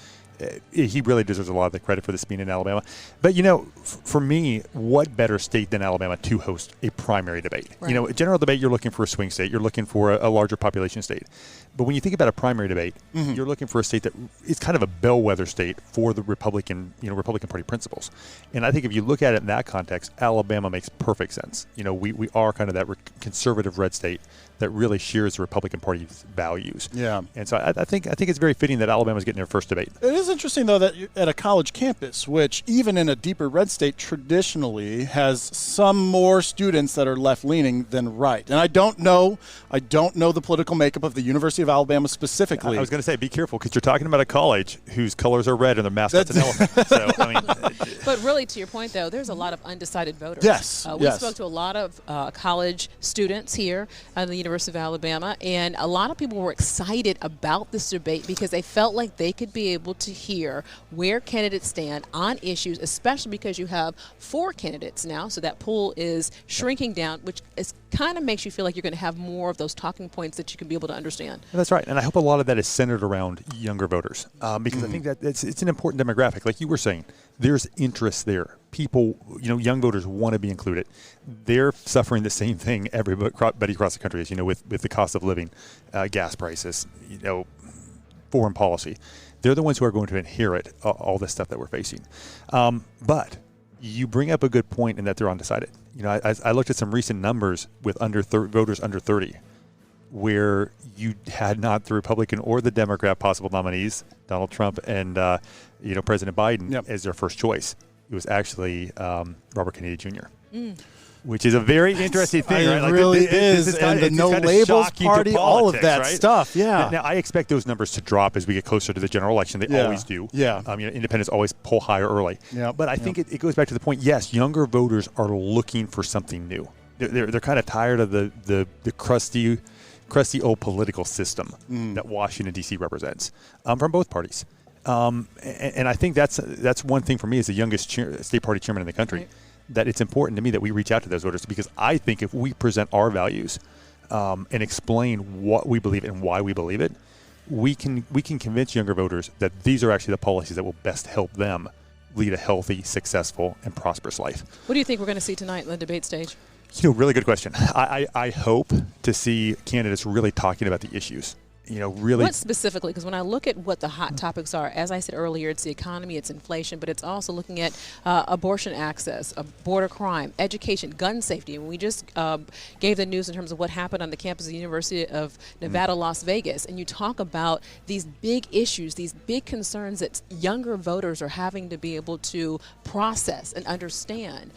He really deserves a lot of the credit for this being in Alabama. But, for me, what better state than Alabama to host a primary debate? Right. A general debate, you're looking for a swing state. You're looking for a larger population state. But when you think about a primary debate, you're looking for a state that is kind of a bellwether state for the Republican Party principles. And I think if you look at it in that context, Alabama makes perfect sense. We are kind of that conservative red state that really shares the Republican Party's values. Yeah. And so I think it's very fitting that Alabama's getting their first debate. It is interesting, though, that you're at a college campus, which even in a deeper red state traditionally has some more students that are left-leaning than right. And I don't know the political makeup of the University of Alabama specifically. I was going to say, be careful, because you're talking about a college whose colors are red and their mascot's an elephant. So, but really, to your point, though, there's a lot of undecided voters. Yes. We spoke to a lot of college students here at the University of Alabama, and a lot of people were excited about this debate because they felt like they could be able to hear where candidates stand on issues, especially because you have 4 candidates now, so that pool is shrinking down, which kind of makes you feel like you're going to have more of those talking points that you can be able to understand. That's right, and I hope a lot of that is centered around younger voters because I think that it's an important demographic. Like you were saying, there's interest there. People, young voters want to be included. They're suffering the same thing everybody across the country is, with the cost of living, gas prices, foreign policy. They're the ones who are going to inherit all this stuff that we're facing. But you bring up a good point in that they're undecided. I looked at some recent numbers with voters under 30, where you had not the Republican or the Democrat possible nominees, Donald Trump and President Biden, as their first choice. It was actually Robert Kennedy Jr. which is a very interesting thing, right? It really is. And the no labels party, all of that stuff. Yeah. Now, I expect those numbers to drop as we get closer to the general election. They always do. Yeah. Independents always pull higher early. Yeah. But I think it goes back to the point. Yes, younger voters are looking for something new. They're kind of tired of the crusty old political system that Washington D.C. represents from both parties. And I think that's one thing for me as the youngest state party chairman in the country. Right. That it's important to me that we reach out to those voters, because I think if we present our values and explain what we believe and why we believe it, we can convince younger voters that these are actually the policies that will best help them lead a healthy, successful, and prosperous life. What do you think we're going to see tonight in the debate stage? Really good question. I hope to see candidates really talking about the issues. Really. What specifically? Because when I look at what the hot topics are, as I said earlier, it's the economy, it's inflation, but it's also looking at abortion access, border crime, education, gun safety. And we just gave the news in terms of what happened on the campus of the University of Nevada, Las Vegas. And you talk about these big issues, these big concerns that younger voters are having to be able to process and understand.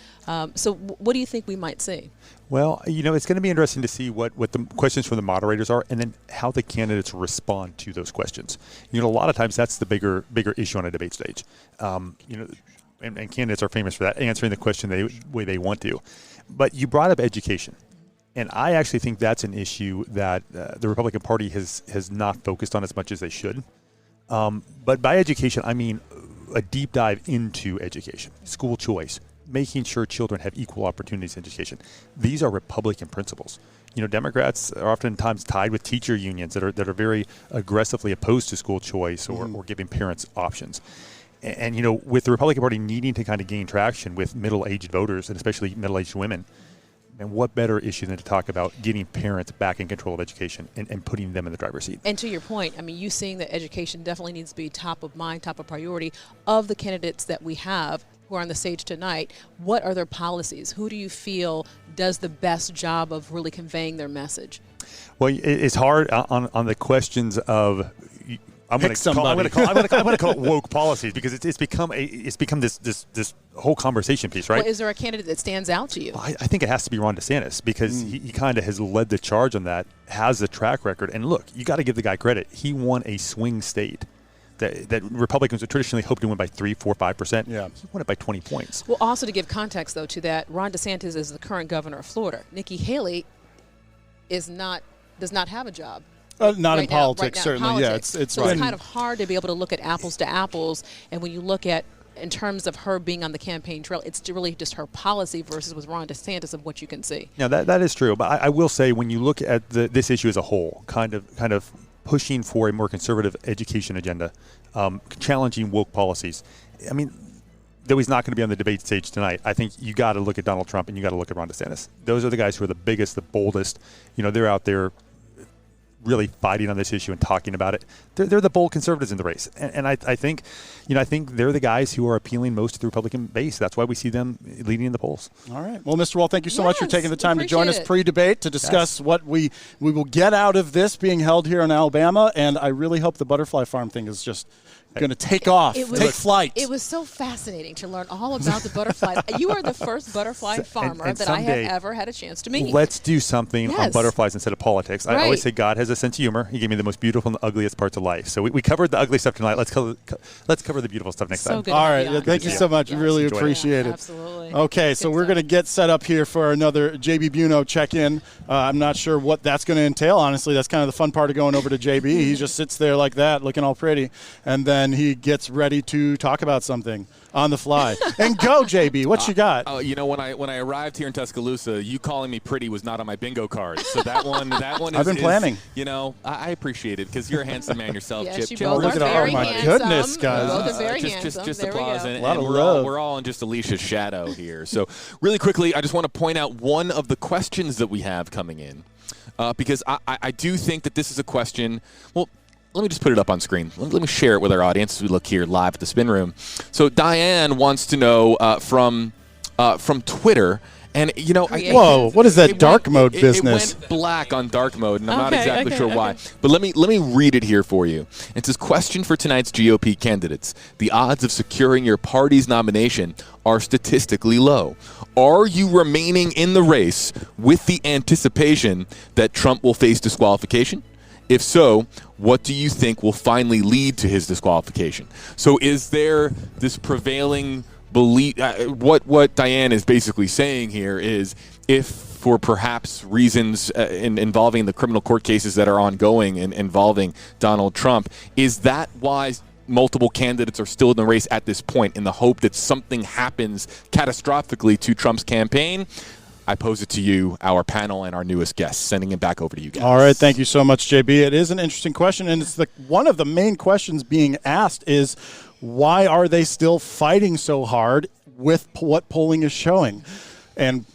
So what do you think we might see? Well, it's going to be interesting to see what the questions from the moderators are, and then how the candidates respond to those questions. A lot of times that's the bigger issue on a debate stage. And candidates are famous for that, answering the question the way they want to. But you brought up education, and I actually think that's an issue that the Republican Party has not focused on as much as they should. But by education, I mean a deep dive into education, school choice, making sure children have equal opportunities in education. These are Republican principles. Democrats are oftentimes tied with teacher unions that are very aggressively opposed to school choice or giving parents options. And with the Republican Party needing to kind of gain traction with middle-aged voters, and especially middle-aged women, and what better issue than to talk about getting parents back in control of education and putting them in the driver's seat. And to your point, you seeing that education definitely needs to be top of mind, top of priority of the candidates that we have who are on the stage tonight. What are their policies? Who do you feel does the best job of really conveying their message? Well, it's hard on the questions of. I'm going to call it woke policies, because it's become this whole conversation piece, right? Well, is there a candidate that stands out to you? I think it has to be Ron DeSantis, because he kind of has led the charge on that, has the track record, and look, you got to give the guy credit. He won a swing state that Republicans would traditionally hope to win by 3, 4, 5%. Yeah. He won it by 20 points. Well, also to give context, though, to that, Ron DeSantis is the current governor of Florida. Nikki Haley does not have a job. Not in politics, certainly. Politics. Yeah, it's kind of hard to be able to look at apples to apples. And when you look at, in terms of her being on the campaign trail, it's really just her policy versus with Ron DeSantis of what you can see. Yeah, that is true. But I will say, when you look at this issue as a whole, kind of pushing for a more conservative education agenda, challenging woke policies. Though he's not going to be on the debate stage tonight, I think you got to look at Donald Trump and you got to look at Ron DeSantis. Those are the guys who are the biggest, the boldest. They're out there really fighting on this issue and talking about it. They're the bold conservatives in the race, and I think they're the guys who are appealing most to the Republican base. That's why we see them leading in the polls. All right. Well, Mr. Wall, thank you so much for taking the time to join us pre-debate to discuss what we will get out of this being held here in Alabama, and I really hope the butterfly farm thing is just going to take off, take flight. It was so fascinating to learn all about the butterflies. You are the first butterfly farmer and that I have ever had a chance to meet. Let's do something on butterflies instead of politics. Right. I always say God has a sense of humor. He gave me the most beautiful and the ugliest parts of life. So we covered the ugly stuff tonight. Let's cover the beautiful stuff next time. Good. All right. Thank you so much. We really appreciate it. Absolutely. Okay, so we're going to get set up here for another JB Buno check-in. I'm not sure what that's going to entail. Honestly, that's kind of the fun part of going over to JB. He just sits there like that, looking all pretty, and then he gets ready to talk about something on the fly. And go, JB. What you got? When I arrived here in Tuscaloosa, you calling me pretty was not on my bingo card. So that one I've been planning. I appreciate it, because you're a handsome man yourself, yes, Chip. You both are very oh my handsome. goodness, guys! Both are very handsome. Just there applause, we go. and a lot of love. we're all in just Alicia's shadow here. So really quickly, I just want to point out one of the questions that we have coming in, because I do think that this is a question. Well, let me just put it up on screen. Let me share it with our audience as we look here live at the Spin Room. So Diane wants to know from Twitter, And, you know, whoa, what is that dark mode business? It went black on dark mode, and I'm not exactly sure why. But let me read it here for you. It says, question for tonight's GOP candidates. The odds of securing your party's nomination are statistically low. Are you remaining in the race with the anticipation that Trump will face disqualification? If so, what do you think will finally lead to his disqualification? So is there this prevailing believe what Diane is basically saying here is, if for perhaps reasons involving the criminal court cases that are ongoing and involving Donald Trump, is that why multiple candidates are still in the race at this point, in the hope that something happens catastrophically to Trump's campaign? I pose it to you, our panel, and our newest guest, sending it back over to you guys. All right, thank you so much, JB. It is an interesting question, and it's one of the main questions being asked is, why are they still fighting so hard with what polling is showing? And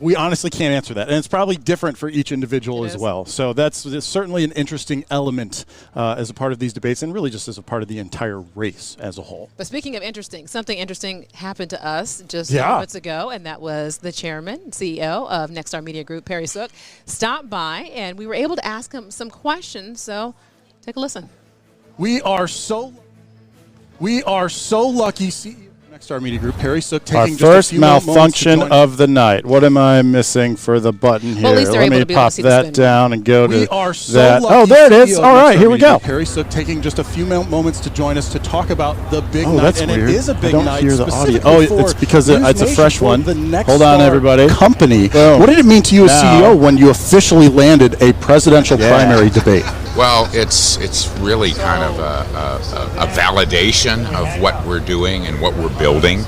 we honestly can't answer that. And it's probably different for each individual as well. So that's certainly an interesting element as a part of these debates, and really just as a part of the entire race as a whole. But speaking of interesting, something interesting happened to us just moments ago, and that was the chairman, CEO of Nexstar Media Group, Perry Sook, stopped by, and we were able to ask him some questions. So take a listen. We are so lucky, CEO of Nexstar Media Group, Perry Sook, taking just a few malfunction of the night. What am I missing for the button here? Well, at least Let me pop that down and go to We are so that. lucky, Oh, there it is. CEO of All right, Nexstar here we Media go. Group, Perry Sook taking just a few moments to join us to talk about the big night. That's and weird. Oh, It is a big I don't night. hear the audio. specifically Oh, it's for because News it's a Nation, fresh for one. the Hold on, Nexstar everybody. Company. Boom. What did it mean to you as Now. CEO when you officially landed a presidential primary debate? Well, it's really kind of a validation of what we're doing and what we're building,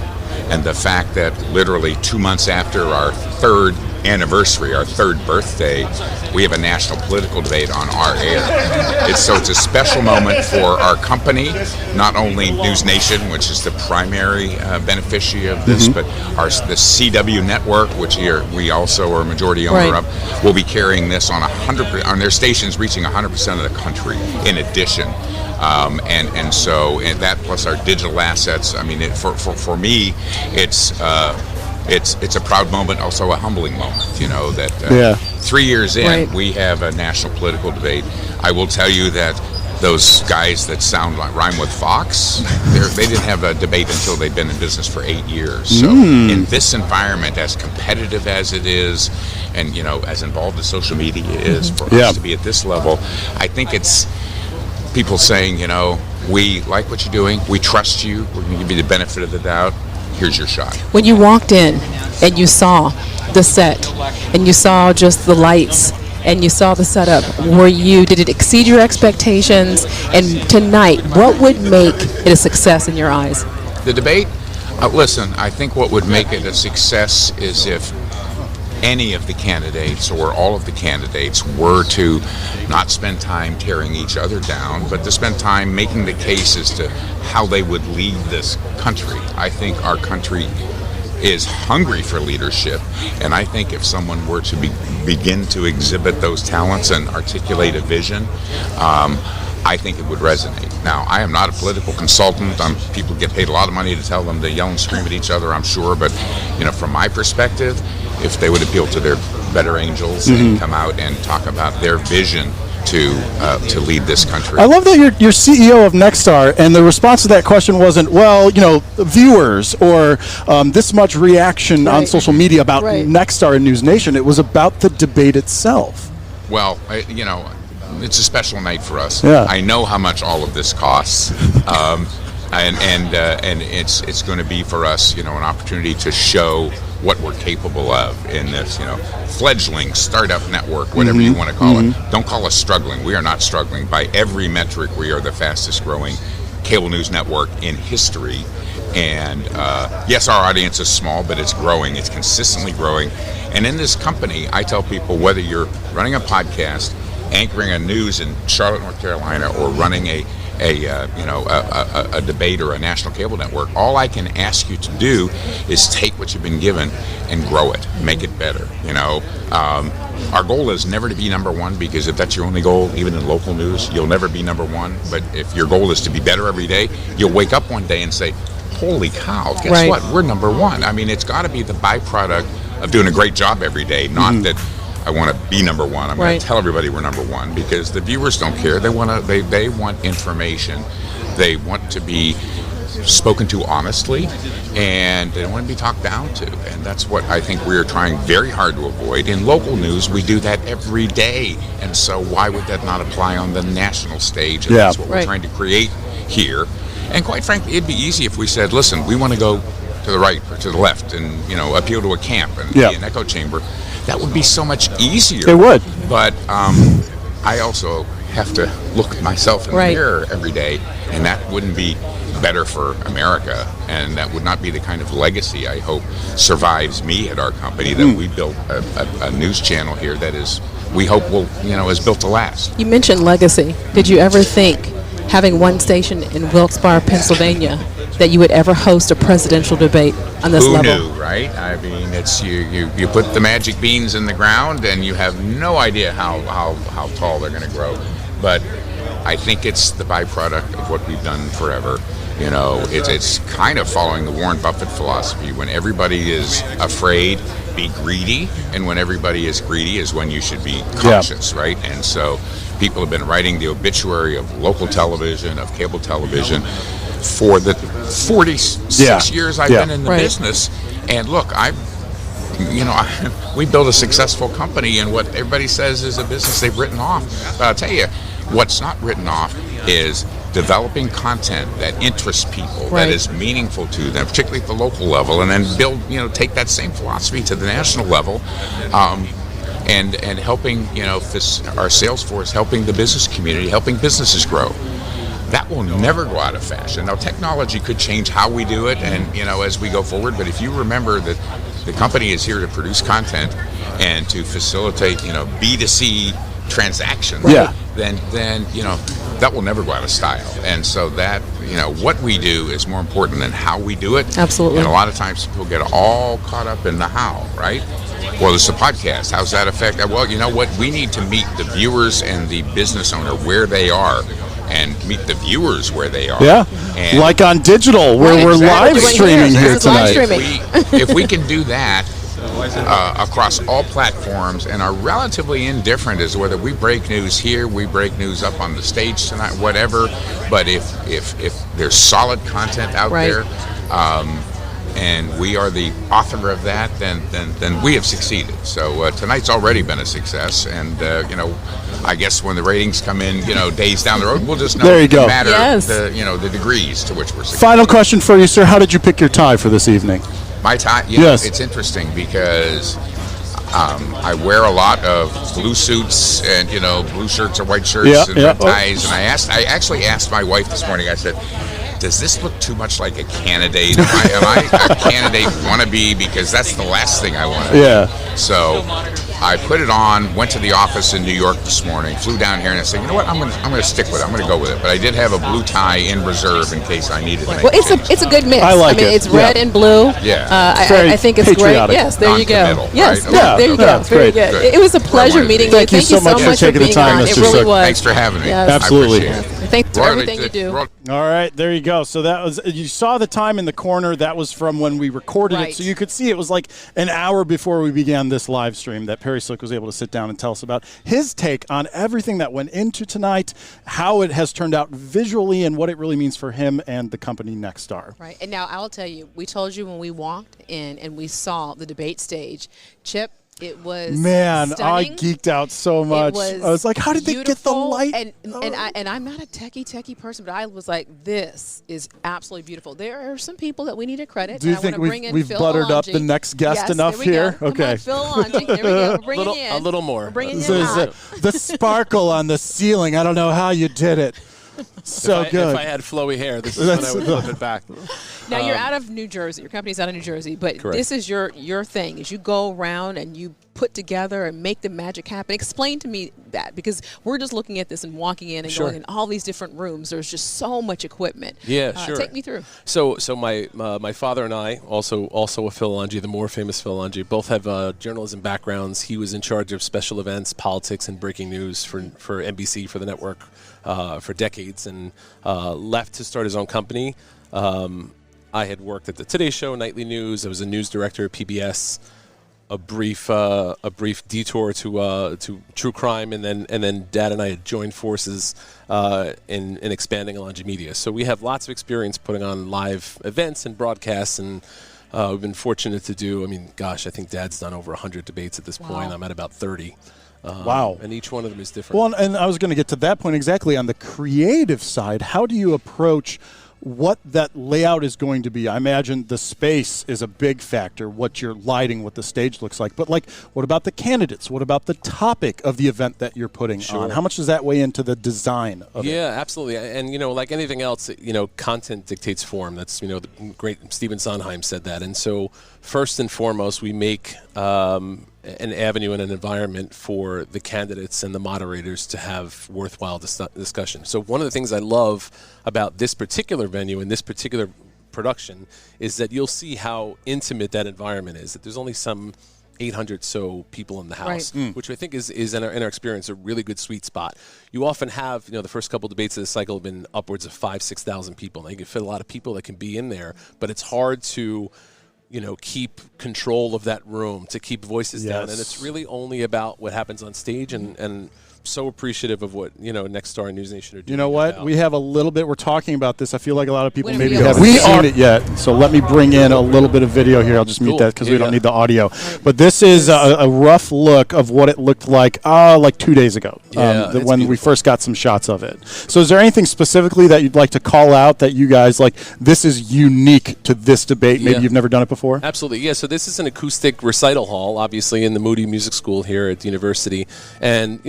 and the fact that literally 2 months after our third anniversary, our third birthday, we have a national political debate on our air. It's a special moment for our company, not only News Nation, which is the primary beneficiary of this, but the CW network, which we also are a majority owner of, will be carrying this on 100% on their stations, reaching 100% of the country. In addition, and that plus our digital assets. I mean, for me, it's a proud moment, also a humbling moment. You know that 3 years in, we have a national political debate. I will tell you that those guys that sound like rhyme with Fox, they didn't have a debate until they'd been in business for 8 years. So in this environment, as competitive as it is, and as involved as social media is, for us to be at this level, I think it's people saying, we like what you're doing, we trust you, we're going to give you the benefit of the doubt. Here's your shot. When you walked in and you saw the set and you saw just the lights and you saw the setup, did it exceed your expectations? And tonight, what would make it a success in your eyes? The debate? Listen, I think what would make it a success is if any of the candidates or all of the candidates were to not spend time tearing each other down, but to spend time making the case as to how they would lead this country. I think our country is hungry for leadership, and I think if someone were to begin to exhibit those talents and articulate a vision, I think it would resonate. Now, I am not a political consultant. People get paid a lot of money to tell them to yell and scream at each other, I'm sure, but from my perspective, if they would appeal to their better angels and come out and talk about their vision to lead this country. I love that you're CEO of Nexstar, and the response to that question wasn't, viewers or this much reaction on social media about Nexstar and News Nation. It was about the debate itself. Well, it's a special night for us. Yeah. I know how much all of this costs, and it's going to be for us, an opportunity to show what we're capable of in this, fledgling startup network, whatever you want to call it. Don't call us struggling. We are not struggling. By every metric, we are the fastest growing cable news network in history. And yes, our audience is small, but it's growing. It's consistently growing. And in this company, I tell people, whether you're running a podcast, anchoring a news in Charlotte, North Carolina, or running a debate or a national cable network, all I can ask you to do is take what you've been given and grow it, make it better. Our goal is never to be number one, because if that's your only goal, even in local news, you'll never be number one. But if your goal is to be better every day, you'll wake up one day and say, holy cow, guess what? We're number one. I mean, it's got to be the byproduct of doing a great job every day. Not that I want to be number one. I'm going to tell everybody we're number one, because the viewers don't care. They want information. They want to be spoken to honestly, and they don't want to be talked down to. And that's what I think we're trying very hard to avoid. In local news, we do that every day. And so why would that not apply on the national stage? And that's what we're trying to create here. And quite frankly, it'd be easy if we said, listen, we want to go to the right or to the left and, appeal to a camp and be an echo chamber. That would be so much easier. It would. But I also have to look at myself in the mirror every day, and that wouldn't be better for America, and that would not be the kind of legacy I hope survives me at our company, that we built a news channel here that is, we hope will, is built to last. You mentioned legacy. Did you ever think, having one station in Wilkes-Barre, Pennsylvania, that you would ever host a presidential debate on this level? Who knew, right? I mean, it's you put the magic beans in the ground and you have no idea how tall they're going to grow. But I think it's the byproduct of what we've done forever. It's kind of following the Warren Buffett philosophy. When everybody is afraid, be greedy, and when everybody is greedy is when you should be cautious, right? And so people have been writing the obituary of local television, of cable television, for the 46 years I've been in the business. And look, we built a successful company, and what everybody says is a business they've written off. But I'll tell you, what's not written off is developing content that interests people, that is meaningful to them, particularly at the local level, and then take that same philosophy to the national level, and helping, our sales force, helping the business community, helping businesses grow. That will never go out of fashion. Now, technology could change how we do it, and as we go forward. But if you remember that the company is here to produce content and to facilitate, B2C transactions, then that will never go out of style. And so that what we do is more important than how we do it. Absolutely. And a lot of times people get all caught up in the how, right? Well, there's a podcast. How's that affect? Well, you know what? We need to meet the viewers and the business owner where they are, and meet the viewers where they are. Yeah, and like on digital, where we're live streaming here tonight. If we can do that across all platforms and are relatively indifferent as to whether we break news here, we break news up on the stage tonight, whatever. But if there's solid content out there, and we are the author of that, then we have succeeded. So tonight's already been a success, and I guess when the ratings come in, days down the road, we'll just know it doesn't matter the degrees to which we're successful. Final question for you, sir. How did you pick your tie for this evening? My tie? It's interesting because I wear a lot of blue suits and, blue shirts or white shirts and red ties. And I actually asked my wife this morning, I said, does this look too much like a candidate? Am I a candidate wannabe? Because that's the last thing I want to do. So I put it on, went to the office in New York this morning, flew down here, and I said, you know what, I'm going to stick with it. I'm going to go with it. But I did have a blue tie in reserve in case I needed to make it's a good mix. I like it. It's red and blue. I think it's great. Yes, there you go. Yes, there you go. Very good. It was a pleasure meeting you. Thank you so much for taking the time, Mr. It really Sook. was. Thanks for having me. Absolutely. Thanks for everything you do. All right, there you go. So that was, you saw the time in the corner. That was from when we recorded it. So you could see it was like an hour before we began this live stream that Perry Sook was able to sit down and tell us about his take on everything that went into tonight, how it has turned out visually, and what it really means for him and the company Nexstar. Right. And now I'll tell you, we told you when we walked in and we saw the debate stage, Chip, it was stunning. I geeked out so much. I was like, how did they get the light? And I'm not a techie person, but I was like, this is absolutely beautiful. There are some people that we need to credit. Do you think we've buttered up the next guest enough here? Okay. On, Phil Alonji. There we go. We're bringing in. A little more. We're bringing in the sparkle on the ceiling. I don't know how you did it. So good. If I had flowy hair, this is when I would flip it back. Now you're out of New Jersey. Your company's out of New Jersey, but this is your thing. Is you go around and you put together and make the magic happen. Explain to me that, because we're just looking at this and walking in and going in all these different rooms. There's just so much equipment. Yeah, sure. Take me through. So my father and I, also a Phil Alonji, the more famous Phil Alonji, both have journalism backgrounds. He was in charge of special events, politics, and breaking news for NBC, for the network, for decades, and left to start his own company. I had worked at the Today Show, Nightly News. I was a news director at PBS. a brief detour to true crime, and then Dad and I had joined forces in expanding Alonji Media. So we have lots of experience putting on live events and broadcasts, and we've been fortunate to do. I mean, gosh, I think Dad's done over 100 debates at this point. I'm at about 30. Wow. And each one of them is different. Well, and I was going to get to that point exactly. On the creative side, how do you approach what that layout is going to be? I imagine the space is a big factor, what you're lighting, what the stage looks like. But, like, what about the candidates? What about the topic of the event that you're putting on? How much does that weigh into the design of it? Yeah, absolutely. And, like anything else, content dictates form. That's, the great Stephen Sondheim said that. And so, first and foremost, we make an avenue and an environment for the candidates and the moderators to have worthwhile discussion. So one of the things I love about this particular venue and this particular production is that you'll see how intimate that environment is, that there's only some 800 so people in the house, which I think is in our experience a really good sweet spot. You often have, the first couple debates of the cycle have been upwards of 5,000-6,000 people. Now you can fit a lot of people that can be in there, but it's hard to keep control of that room, to keep voices down. And it's really only about what happens on stage, and so appreciative of what, Next Star and News Nation are doing. You know what? We have a little bit. We're talking about this. I feel like a lot of people When maybe we haven't are- seen it yet. So let me bring in a little bit of video here. I'll just mute that because we don't need the audio. But this is a rough look of what it looked like 2 days ago when we first got some shots of it. So is there anything specifically that you'd like to call out that you guys like, this is unique to this debate? Maybe you've never done it before? Absolutely. Yeah. So this is an acoustic recital hall, obviously, in the Moody Music School here at the university. And,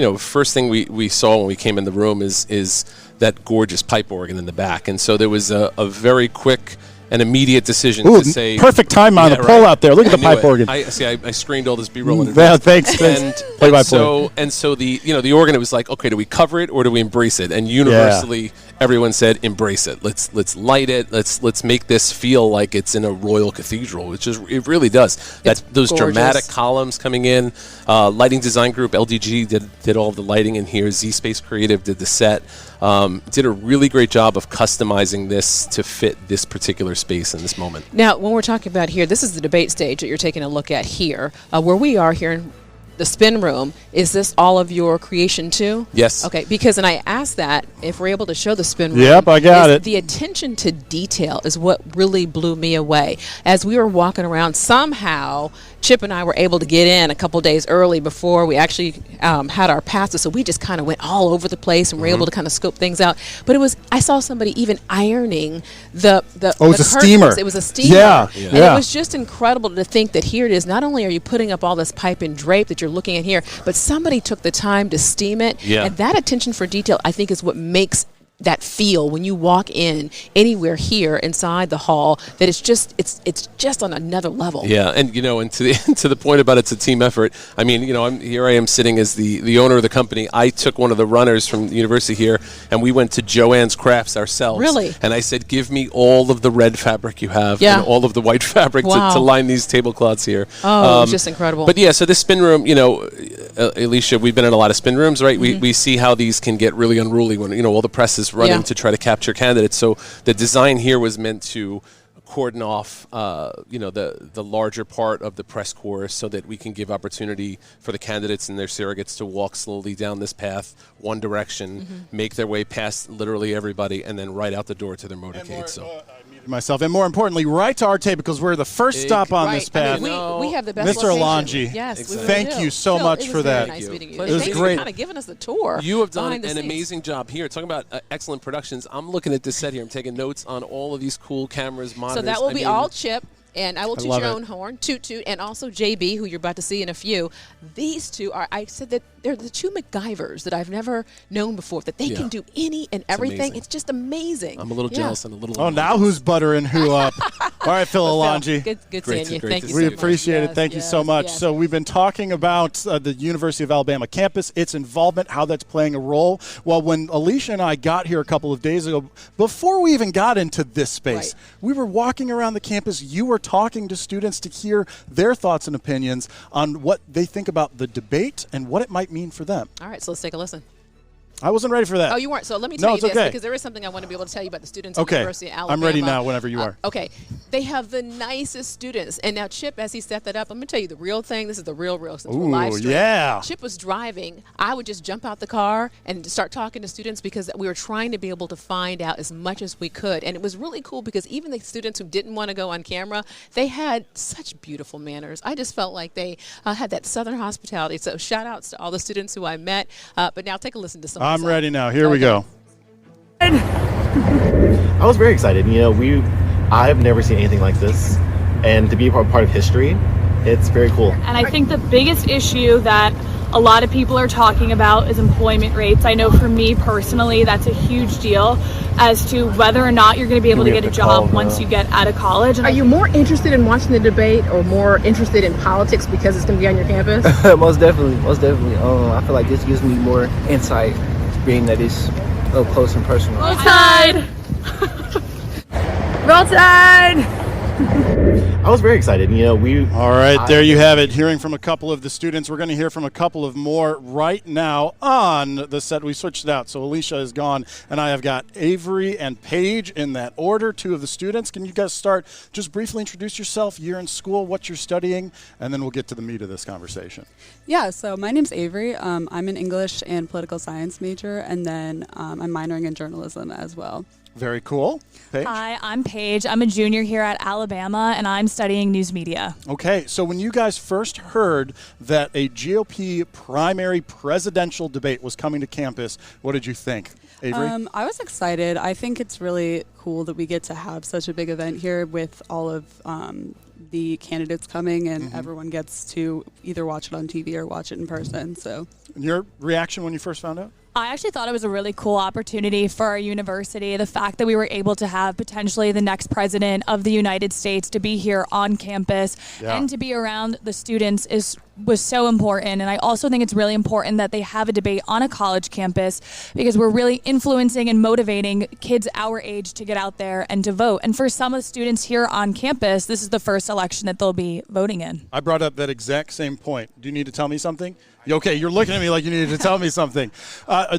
first thing we saw when we came in the room is that gorgeous pipe organ in the back. And so there was a very quick and immediate decision to say... perfect time on the pull out there. Look at the pipe organ. I screened all this B-roll in advance. Thanks. And so the organ, it was like, okay, do we cover it or do we embrace it? And universally, everyone said, embrace it. Let's light it. Let's make this feel like it's in a royal cathedral, which is it really does. Those gorgeous. dramatic columns coming in. Lighting design group LDG did all of the lighting in here. Z Space Creative did the set. Did a really great job of customizing this to fit this particular space in this moment. Now, when we're talking about here, this is the debate stage that you're taking a look at here. Where we are here in the spin room, is this all of your creation too? Yes. Okay, because, and I asked that, if we're able to show the spin room. Yep, I got it. The attention to detail is what really blew me away. As we were walking around, somehow Chip and I were able to get in a couple days early before we actually had our passes, so we just kind of went all over the place and were able to kind of scope things out. But I saw somebody even ironing the it was a steamer. It was a steamer. Yeah. And it was just incredible to think that here it is. Not only are you putting up all this pipe and drape that you're looking at here, but somebody took the time to steam it. Yeah. And that attention for detail, I think, is what makes that feel when you walk in anywhere here inside the hall, that it's just on another level. Yeah, and and to the point about it's a team effort. I mean, I am sitting as the owner of the company. I took one of the runners from the university here, and we went to Joann's Crafts ourselves. Really? And I said, give me all of the red fabric you have Yeah. and all of the white fabric to line these tablecloths here. Oh, it was just incredible. But yeah, so this spin room, Alicia, we've been in a lot of spin rooms, right? We see how these can get really unruly when all the press is running to try to capture candidates. So the design here was meant to cordon off, the larger part of the press corps so that we can give opportunity for the candidates and their surrogates to walk slowly down this path, one direction, make their way past literally everybody, and then right out the door to their motorcade. Myself, and more importantly, right to our table, because we're the first stop on this path. We have the best Mr. location. Alonji, Yes, exactly. thank you so much for that. Nice meeting you. It was Thanks great. for kind of giving us the tour. You have done behind the an scenes. amazing job here. Talking about excellent productions. I'm looking at this set here. I'm taking notes on all of these cool cameras, monitors. So that will be all Chip. And I will toot love your it. own horn, toot, and also JB, who you're about to see in a few. These two are, I said that they're the two MacGyvers that I've never known before, that they can do any and everything. amazing. It's just amazing. I'm a little jealous and a little. Oh, now who's buttering who up? All right, Phil Alonji. Good seeing you. Thank you so We much. appreciate it. Thank you so much. Yes. So we've been talking about the University of Alabama campus, its involvement, how that's playing a role. Well, when Alicia and I got here a couple of days ago, before we even got into this space, we were walking around the campus. You were talking to students to hear their thoughts and opinions on what they think about the debate and what it might mean for them. All right, so let's take a listen. I wasn't ready for that. Oh, you weren't. So let me tell you it's this, okay. because there is something I want to be able to tell you about the students at the Okay. University of Alabama. I'm ready now whenever you are. Okay. They have the nicest students. And now Chip, as he set that up, I'm going to tell you the real thing. This is the real since we're live Ooh, stream. yeah. Chip was driving. I would just jump out the car and start talking to students because we were trying to be able to find out as much as we could. And it was really cool because even the students who didn't want to go on camera, they had such beautiful manners. I just felt like they had that Southern hospitality. So shout outs to all the students who I met. But now take a listen to some. I'm ready now. Here we go. I was very excited. I have never seen anything like this, and to be part of history, it's very cool. And I think the biggest issue that a lot of people are talking about is employment rates. I know for me personally, that's a huge deal as to whether or not you're going to be able to get a job once you get out of college. Are you more interested in watching the debate or more interested in politics because it's going to be on your campus? Most definitely. I feel like this gives me more insight, being that it's up close and personal. Roll Tide! Roll Tide! I was very excited. All right, there you have it. Hearing from a couple of the students. We're going to hear from a couple of more right now on the set. We switched it out, so Alicia is gone, and I have got Avery and Paige in that order, two of the students. Can you guys start, just briefly introduce yourself, year in school, what you're studying, and then we'll get to the meat of this conversation. Yeah, so my name's Avery. I'm an English and political science major, and then I'm minoring in journalism as well. Very cool. Paige? Hi, I'm Paige. I'm a junior here at Alabama, and I'm studying news media. Okay, so when you guys first heard that a GOP primary presidential debate was coming to campus, what did you think? Avery? I was excited. I think it's really cool that we get to have such a big event here with all of the candidates coming, and everyone gets to either watch it on TV or watch it in person. So, your reaction when you first found out? I actually thought it was a really cool opportunity for our university. The fact that we were able to have potentially the next president of the United States to be here on campus and to be around the students was so important. And I also think it's really important that they have a debate on a college campus because we're really influencing and motivating kids our age to get out there and to vote. And for some of the students here on campus, this is the first election that they'll be voting in. I brought up that exact same point. Do you need to tell me something? Okay, you're looking at me like you needed to tell me something.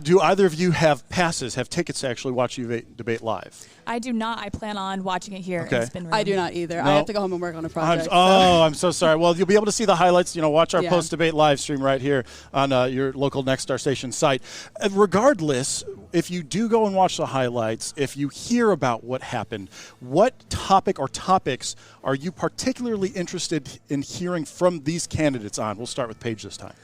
Do either of you have passes, have tickets to actually watch you debate live? I do not. I plan on watching it here Okay. in Spin Room. I do not either. No? I have to go home and work on a project. I'm so sorry. Well, you'll be able to see the highlights. Watch our Yeah. post-debate live stream right here on your local Next Star Station site. Regardless, if you do go and watch the highlights, if you hear about what happened, what topic or topics are you particularly interested in hearing from these candidates on? We'll start with Paige this time.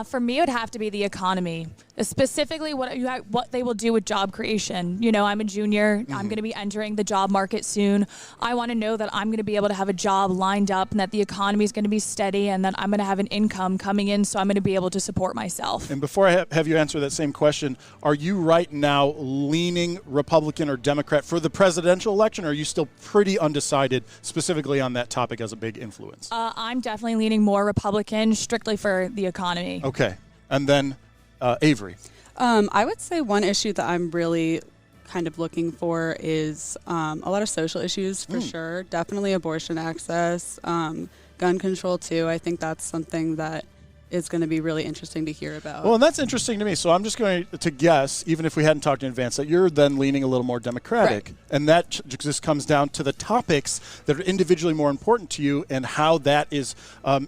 For me, it would have to be the economy, specifically what they will do with job creation. I'm a junior. I'm going to be entering the job market soon. I want to know that I'm going to be able to have a job lined up and that the economy is going to be steady and that I'm going to have an income coming in, so I'm going to be able to support myself. And before I have you answer that same question, are you right now leaning Republican or Democrat for the presidential election, or are you still pretty undecided specifically on that topic as a big influence? I'm definitely leaning more Republican, strictly for the economy. Okay. And then Avery. I would say one issue that I'm really kind of looking for is a lot of social issues for sure. Definitely abortion access, gun control too. I think that's something that is going to be really interesting to hear about. Well, and that's interesting to me. So I'm just going to guess, even if we hadn't talked in advance, that you're then leaning a little more Democratic. Right. And that just comes down to the topics that are individually more important to you and how that is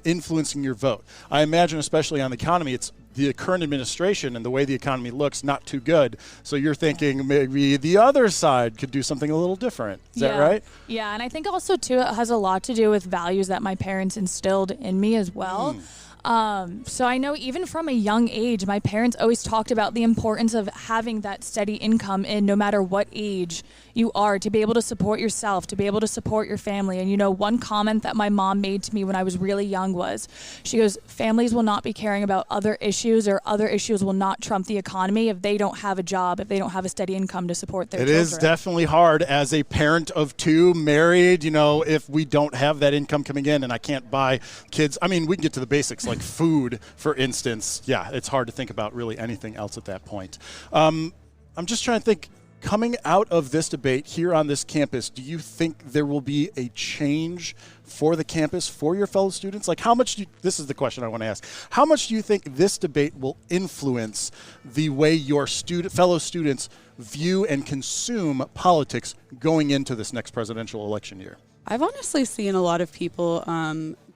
influencing your vote. I imagine, especially on the economy, it's the current administration and the way the economy looks not too good. So you're thinking maybe the other side could do something a little different. Is that right? Yeah, and I think also, too, it has a lot to do with values that my parents instilled in me as well. So I know even from a young age, my parents always talked about the importance of having that steady income in no matter what age you are, to be able to support yourself, to be able to support your family. And, one comment that my mom made to me when I was really young was, she goes, families will not be caring about other issues, or other issues will not trump the economy if they don't have a job, if they don't have a steady income to support their children. It is definitely hard as a parent of two, married, if we don't have that income coming in and I can't buy kids. I mean, we can get to the basics like food, for instance. Yeah, it's hard to think about really anything else at that point. I'm just trying to think. coming out of this debate here on this campus, do you think there will be a change for the campus, for your fellow students? Like, how much this is the question I want to ask. How much do you think this debate will influence the way your fellow students view and consume politics going into this next presidential election year? I've honestly seen a lot of people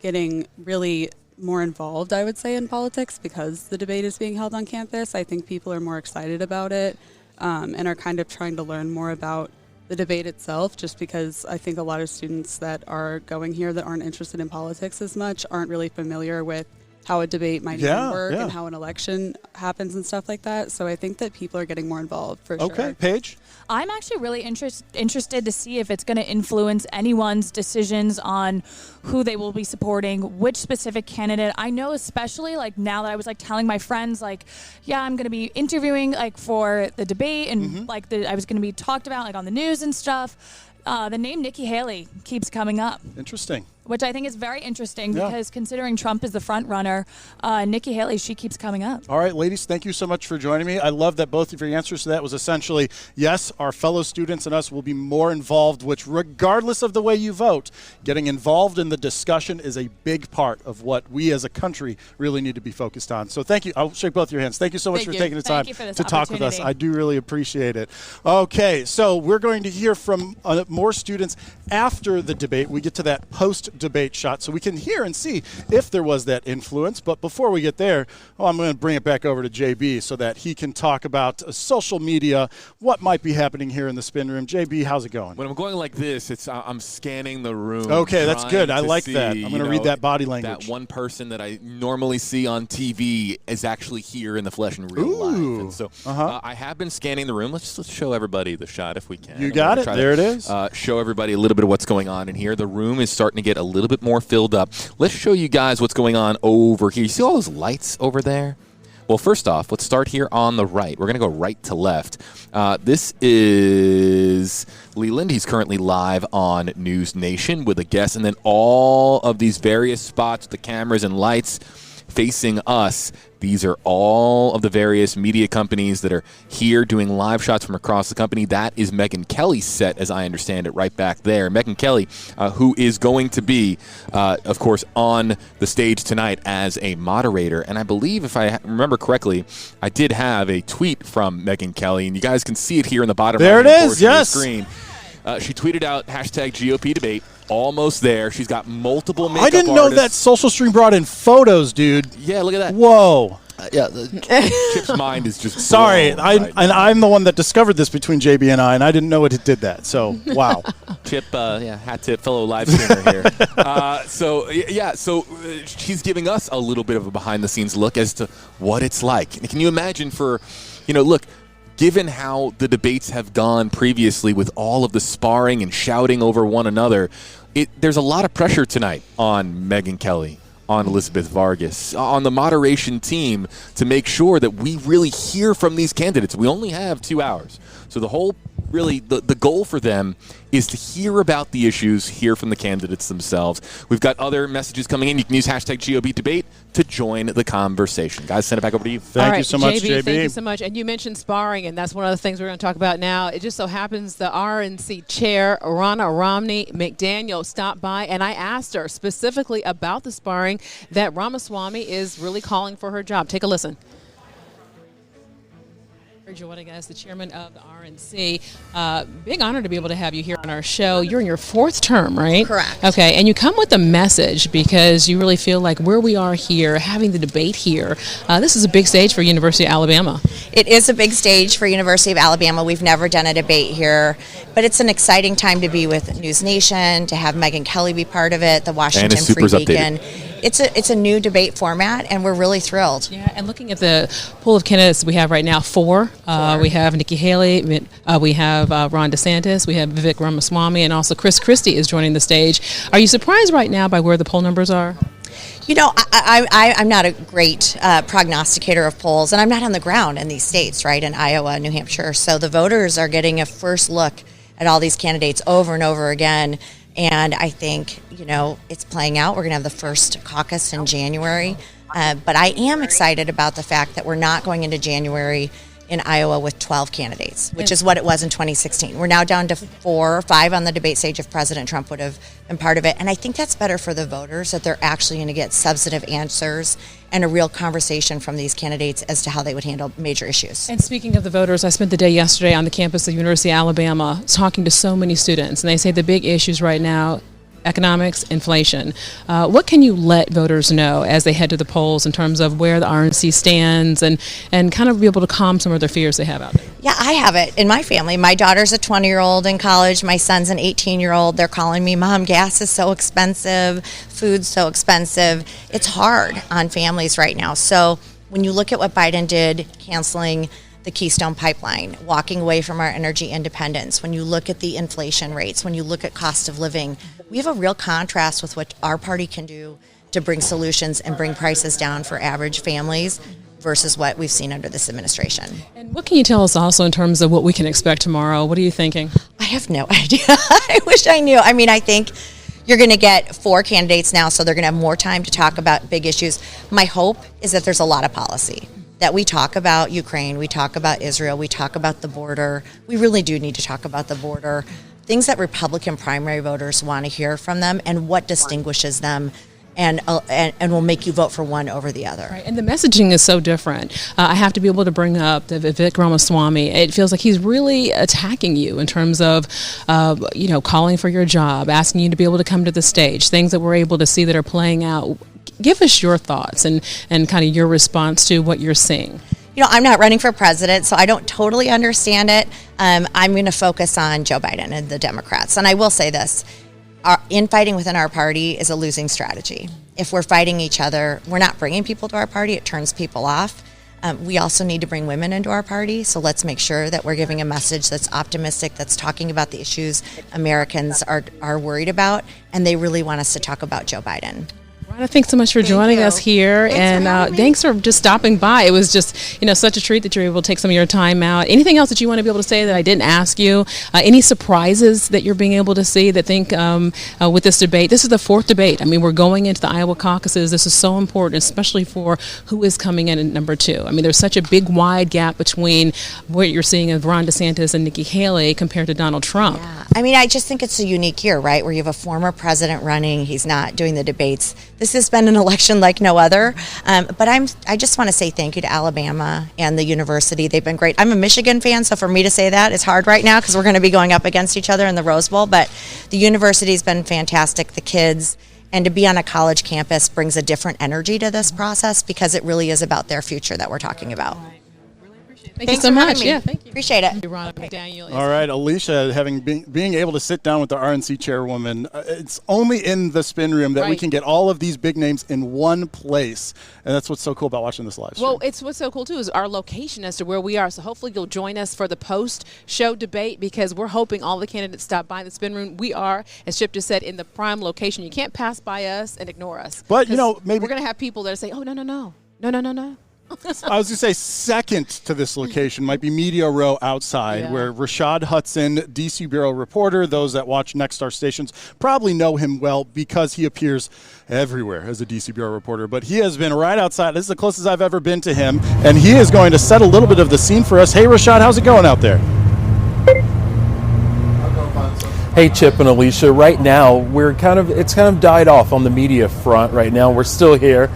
getting really more involved, I would say, in politics because the debate is being held on campus. I think people are more excited about it and are kind of trying to learn more about the debate itself, just because I think a lot of students that are going here that aren't interested in politics as much aren't really familiar with how a debate might even work and how an election happens and stuff like that. So I think that people are getting more involved for sure. Okay, Paige? I'm actually really interested to see if it's going to influence anyone's decisions on who they will be supporting, which specific candidate. I know, especially like now that I was like telling my friends, like, yeah, I'm going to be interviewing like for the debate and like I was going to be talked about like on the news and stuff. The name Nikki Haley keeps coming up. Interesting. Which I think is very interesting because considering Trump is the front runner, Nikki Haley, she keeps coming up. All right, ladies, thank you so much for joining me. I love that both of your answers to that was essentially, yes, our fellow students and us will be more involved, which regardless of the way you vote, getting involved in the discussion is a big part of what we as a country really need to be focused on. So thank you. I'll shake both your hands. Thank you so much for taking the time to talk with us. I do really appreciate it. Okay, so we're going to hear from more students after the debate. We get to that post-debate shot so we can hear and see if there was that influence. But before we get there, I'm going to bring it back over to JB so that he can talk about social media, what might be happening here in the spin room. JB, how's it going? When I'm going like this, I'm scanning the room. Okay, that's good. I like that. I'm going to read that body language. That one person that I normally see on TV is actually here in the flesh in real life. And so I have been scanning the room. Let's show everybody the shot if we can. You got it. There it is. Show everybody a little bit of what's going on in here. The room is starting to get a little bit more filled up. Let's show you guys what's going on over here. You see all those lights over there? Well, first off, let's start here on the right. We're going to go right to left. This is Leland. He's currently live on News Nation with a guest, and then all of these various spots, the cameras and lights facing us. These are all of the various media companies that are here doing live shots from across the company. That is Megyn Kelly's set, as I understand it, right back there. Megyn Kelly, who is going to be, of course, on the stage tonight as a moderator. And I believe, if I remember correctly, I did have a tweet from Megyn Kelly, and you guys can see it here in the bottom right portion of the screen. She tweeted out #GOP debate. Almost there. She's got multiple makeup artists. I didn't know that Social Stream brought in photos, dude. Yeah, look at that. Whoa. Chip's mind is just sorry. I'm the one that discovered this between JB and I didn't know it did that. So wow. Chip, hat tip, fellow live streamer here. So she's giving us a little bit of a behind the scenes look as to what it's like. Can you imagine look, given how the debates have gone previously with all of the sparring and shouting over one another, there's a lot of pressure tonight on Megyn Kelly, on Elizabeth Vargas, on the moderation team to make sure that we really hear from these candidates. We only have 2 hours. So the goal for them is to hear about the issues, hear from the candidates themselves. We've got other messages coming in. You can use #GOP debate to join the conversation. Guys, send it back over to you. Thank you so much, JB. Thank you so much. And you mentioned sparring, and that's one of the things we're going to talk about now. It just so happens the RNC chair, Ronna Romney McDaniel, stopped by, and I asked her specifically about the sparring that Ramaswamy is really calling for her job. Take a listen. Joining us, the chairman of the RNC. Big honor to be able to have you here on our show. You're in your 4th term, right? Correct. Okay, and you come with a message because you really feel like where we are here, having the debate here, this is a big stage for University of Alabama. It is a big stage for University of Alabama. We've never done a debate here, but it's an exciting time to be with News Nation, to have Megyn Kelly be part of it, the Washington Free Beacon. It's a new debate format, and we're really thrilled. Yeah, and looking at the pool of candidates we have right now, 4. We have Nikki Haley, we have Ron DeSantis, we have Vivek Ramaswamy, and also Chris Christie is joining the stage. Are you surprised right now by where the poll numbers are? You know, I'm not a great prognosticator of polls, and I'm not on the ground in these states, right, in Iowa, New Hampshire. So the voters are getting a first look at all these candidates over and over again. And I think, it's playing out. We're going to have the first caucus in January. But I am excited about the fact that we're not going into January in Iowa with 12 candidates, which is what it was in 2016. We're now down to 4 or 5 on the debate stage if President Trump would have been part of it. And I think that's better for the voters, that they're actually going to get substantive answers and a real conversation from these candidates as to how they would handle major issues. And speaking of the voters, I spent the day yesterday on the campus of the University of Alabama talking to so many students, and they say the big issues right now, economics, inflation. What can you let voters know as they head to the polls in terms of where the RNC stands and kind of be able to calm some of their fears they have out there? Yeah, I have it in my family. My daughter's a 20-year-old in college. My son's an 18-year-old. They're calling me, Mom, gas is so expensive, food's so expensive. It's hard on families right now. So when you look at what Biden did, canceling the Keystone Pipeline, walking away from our energy independence, when you look at the inflation rates, when you look at cost of living, we have a real contrast with what our party can do to bring solutions and bring prices down for average families versus what we've seen under this administration. And what can you tell us also in terms of what we can expect tomorrow? What are you thinking? I have no idea. I wish I knew. I mean, I think you're going to get 4 candidates now, so they're going to have more time to talk about big issues. My hope is that there's a lot of policy, that we talk about Ukraine, we talk about Israel, we talk about the border. We really do need to talk about the border. Things that Republican primary voters want to hear from them and what distinguishes them and will make you vote for one over the other. Right, and the messaging is so different. I have to be able to bring up the Vivek Ramaswamy. It feels like he's really attacking you in terms of, calling for your job, asking you to be able to come to the stage, things that we're able to see that are playing out. Give us your thoughts and kind of your response to what you're seeing. I'm not running for president, so I don't totally understand it. I'm going to focus on Joe Biden and the Democrats. And I will say this, infighting within our party is a losing strategy. If we're fighting each other, we're not bringing people to our party, it turns people off. We also need to bring women into our party, so let's make sure that we're giving a message that's optimistic, that's talking about the issues Americans are worried about, and they really want us to talk about Joe Biden. Rhonda, thanks so much for joining us here, thanks for just stopping by. It was just, such a treat that you're able to take some of your time out. Anything else that you want to be able to say that I didn't ask you? Any surprises that you're being able to see that with this debate? This is the 4th debate. I mean, we're going into the Iowa caucuses. This is so important, especially for who is coming in at number 2. I mean, there's such a big, wide gap between what you're seeing of Ron DeSantis and Nikki Haley compared to Donald Trump. Yeah. I mean, I just think it's a unique year, right, where you have a former president running. He's not doing the debates. This has been an election like no other, but I just want to say thank you to Alabama and the university. They've been great. I'm a Michigan fan, so for me to say that is hard right now because we're going to be going up against each other in the Rose Bowl, but the university's been fantastic, the kids, and to be on a college campus brings a different energy to this process because it really is about their future that we're talking about. Thank you so much. Yeah, thank you. Appreciate it. Rhonda McDaniel. All right, Alicia, being able to sit down with the RNC chairwoman, it's only in the spin room that we can get all of these big names in one place, and that's what's so cool about watching this live stream. Well, what's so cool too is our location as to where we are. So hopefully you'll join us for the post-show debate because we're hoping all the candidates stop by the spin room. We are, as Chip just said, in the prime location. You can't pass by us and ignore us. But maybe we're going to have people that say, "Oh no." I was going to say second to this location might be Media Row outside, where Rashad Hudson, DC Bureau reporter, those that watch Nexstar stations probably know him well because he appears everywhere as a DC Bureau reporter. But he has been right outside. This is the closest I've ever been to him, and he is going to set a little bit of the scene for us. Hey, Rashad, how's it going out there? Hey, Chip and Alicia. Right now, it's kind of died off on the media front right now. We're still here.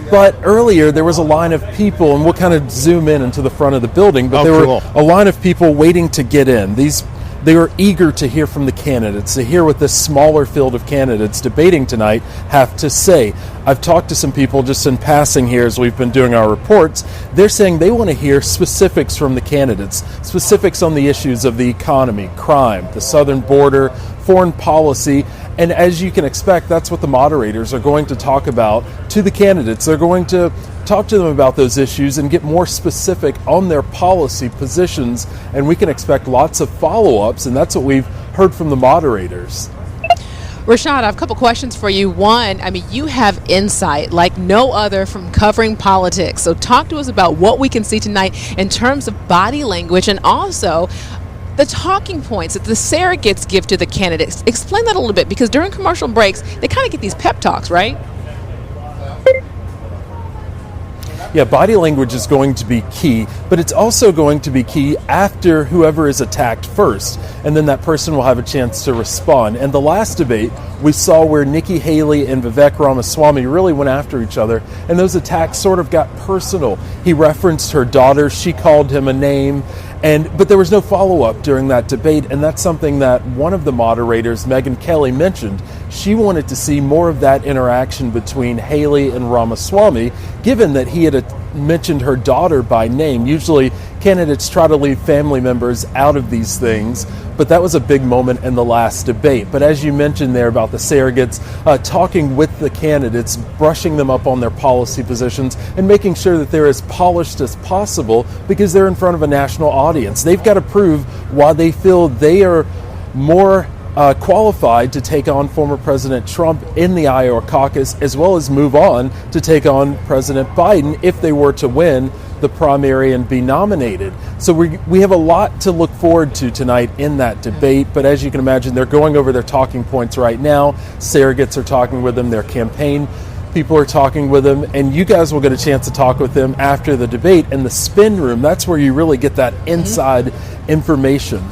But earlier, there was a line of people, and we'll kind of zoom in into the front of the building, but there were a line of people waiting to get in. They were eager to hear from the candidates, to hear what this smaller field of candidates debating tonight have to say. I've talked to some people just in passing here as we've been doing our reports. They're saying they want to hear specifics from the candidates, specifics on the issues of the economy, crime, the southern border, foreign policy. And as you can expect, that's what the moderators are going to talk about to the candidates. They're going to talk to them about those issues and get more specific on their policy positions. And we can expect lots of follow-ups, and that's what we've heard from the moderators. Rashad, I have a couple questions for you. One, you have insight like no other from covering politics. So talk to us about what we can see tonight in terms of body language and also the talking points that the surrogates give to the candidates. Explain that a little bit, because during commercial breaks, they kind of get these pep talks, right? yeah, body language is going to be key, but it's also going to be key after whoever is attacked first, and then that person will have a chance to respond. And the last debate, we saw where Nikki Haley and Vivek Ramaswamy really went after each other, and those attacks sort of got personal. He referenced her daughter, she called him a name, but there was no follow-up during that debate, and that's something that one of the moderators, Megyn Kelly, mentioned. She wanted to see more of that interaction between Haley and Ramaswamy, given that he had mentioned her daughter by name. Usually candidates try to leave family members out of these things, but that was a big moment in the last debate. But as you mentioned there about the surrogates, talking with the candidates, brushing them up on their policy positions, and making sure that they're as polished as possible because they're in front of a national audience. They've got to prove why they feel they are more qualified to take on former President Trump in the Iowa caucus, as well as move on to take on President Biden if they were to win the primary and be nominated. So we have a lot to look forward to tonight in that debate, but as you can imagine, they're going over their talking points right now. Surrogates are talking with them, their campaign people are talking with them, and you guys will get a chance to talk with them after the debate in the spin room. That's where you really get that inside information.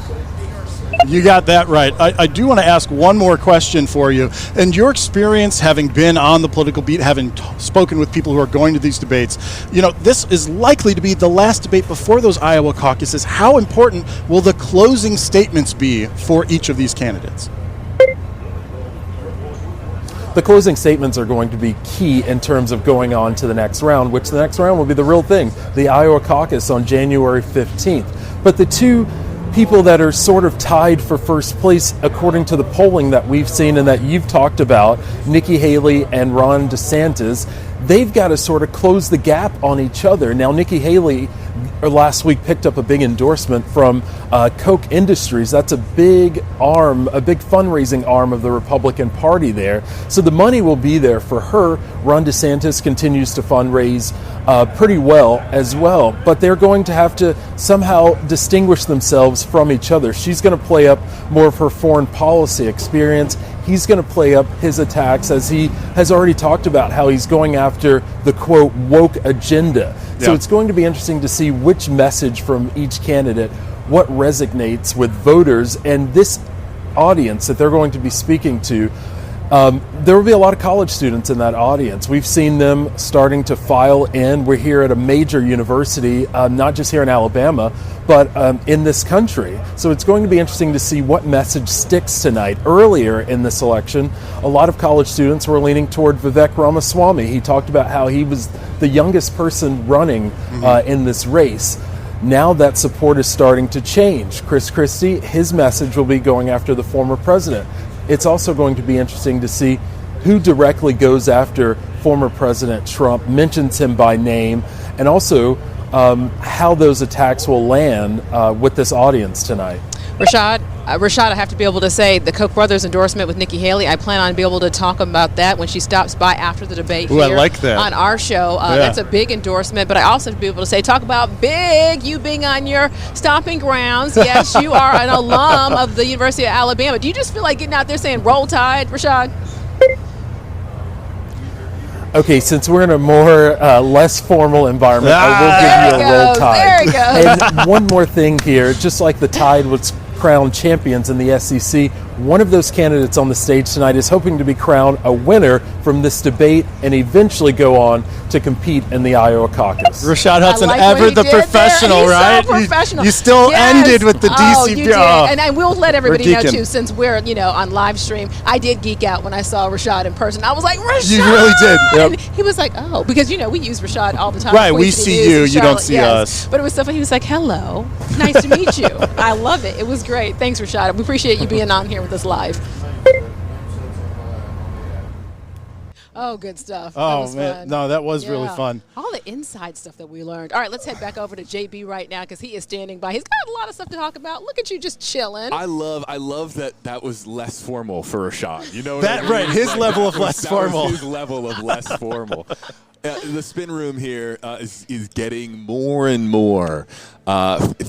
You got that right. I do want to ask one more question for you. And your experience having been on the political beat, having spoken with people who are going to these debates, this is likely to be the last debate before those Iowa caucuses. How important will the closing statements be for each of these candidates? The closing statements are going to be key in terms of going on to the next round, which the next round will be the real thing, the Iowa caucus on January 15th. But the two people that are sort of tied for first place, according to the polling that we've seen and that you've talked about, Nikki Haley and Ron DeSantis, they've got to sort of close the gap on each other. Now, Nikki Haley last week picked up a big endorsement from Koch Industries. That's a big arm, a big fundraising arm of the Republican Party there. So the money will be there for her. Ron DeSantis continues to fundraise pretty well as well, but they're going to have to somehow distinguish themselves from each other. She's going to play up more of her foreign policy experience. He's going to play up his attacks, as he has already talked about how he's going after the, quote, woke agenda. So it's going to be interesting to see which message from each candidate, what resonates with voters and this audience that they're going to be speaking to. There will be a lot of college students in that audience. We've seen them starting to file in. We're here at a major university, not just here in Alabama, but in this country. So it's going to be interesting to see what message sticks tonight. Earlier in this election, a lot of college students were leaning toward Vivek Ramaswamy. He talked about how he was the youngest person running in this race. Now that support is starting to change. Chris Christie, his message will be going after the former president. It's also going to be interesting to see who directly goes after former President Trump, mentions him by name, and also how those attacks will land with this audience tonight. Rashad, I have to be able to say the Koch brothers endorsement with Nikki Haley. I plan on being able to talk about that when she stops by after the debate here I like that. on our show. That's a big endorsement, but I also have to be able to say, talk about big, you being on your stomping grounds. Yes, you are an alum of the University of Alabama. Do you just feel like getting out there saying roll tide, Rashad? Okay, since we're in a more less formal environment, I will give you a roll tide. There he goes. And one more thing here, just like the Tide was crowned champions in the SEC, one of those candidates on the stage tonight is hoping to be crowned a winner from this debate and eventually go on to compete in the Iowa caucus. Rashad Hudson, like ever the professional, right? So professional. You still ended with the DC. You did. And I will let everybody know, geeking. too, since we're, on live stream, I did geek out when I saw Rashad in person. I was like, Rashad! You really did. Yep. And he was like, oh, because, we use Rashad all the time. Right, we see you, you don't see us. But it was so funny. He was like, hello, nice to meet you. I love it. It was great. Thanks, Rashad. We appreciate you being on here with us live. Oh, good stuff. That was fun. No, that was really fun. All the inside stuff that we learned. All right, let's head back over to JB right now because he is standing by. He's got a lot of stuff to talk about. Look at you just chilling. I love that was less formal for Rashad. You know what that I mean? right? His level of less formal. Was his level of less formal. The spin room here is getting more and more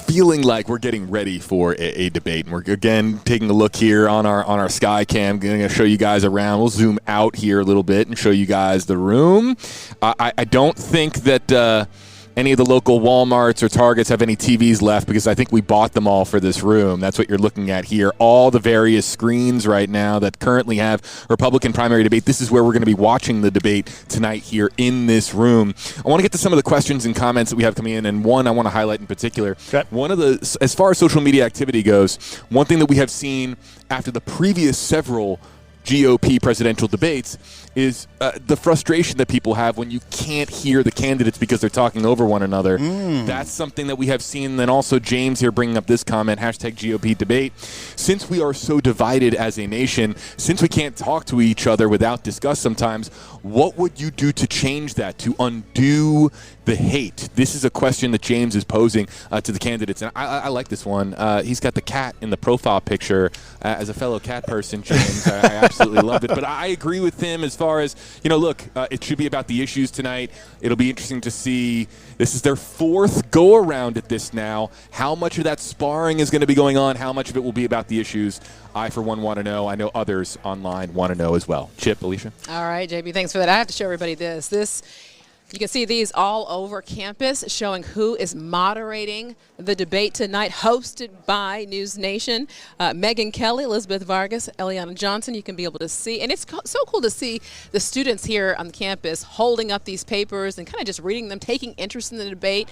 feeling like we're getting ready for a debate. And we're again taking a look here on our sky cam. Going to show you guys around. We'll zoom out here a little bit and show you guys the room. I don't think that any of the local Walmarts or Targets have any TVs left, because I think we bought them all for this room. That's what you're looking at here. All the various screens right now that currently have Republican primary debate. This is where we're going to be watching the debate tonight here in this room. I want to get to some of the questions and comments that we have coming in, and one I want to highlight in particular. Okay. One of the, as far as social media activity goes, one thing that we have seen after the previous several GOP presidential debates is the frustration that people have when you can't hear the candidates because they're talking over one another. That's something that we have seen. Then also James here bringing up this comment, hashtag GOP debate. Since we are so divided as a nation, since we can't talk to each other without discuss sometimes, what would you do to change that, to undo the hate? This is a question that James is posing to the candidates. And I like this one. He's got the cat in the profile picture. As a fellow cat person, James, I absolutely love it. But I agree with him as far as, look, it should be about the issues tonight. It'll be interesting to see. This is their fourth go-around at this now. How much of that sparring is going to be going on? How much of it will be about the issues? I, for one, want to know. I know others online want to know as well. Chip, Alicia? All right, JB, thanks for that. I have to show everybody this. You can see these all over campus showing who is moderating the debate tonight, hosted by News Nation. Megyn Kelly, Elizabeth Vargas, Eliana Johnson, you can be able to see. And it's so cool to see the students here on the campus holding up these papers and kind of just reading them, taking interest in the debate.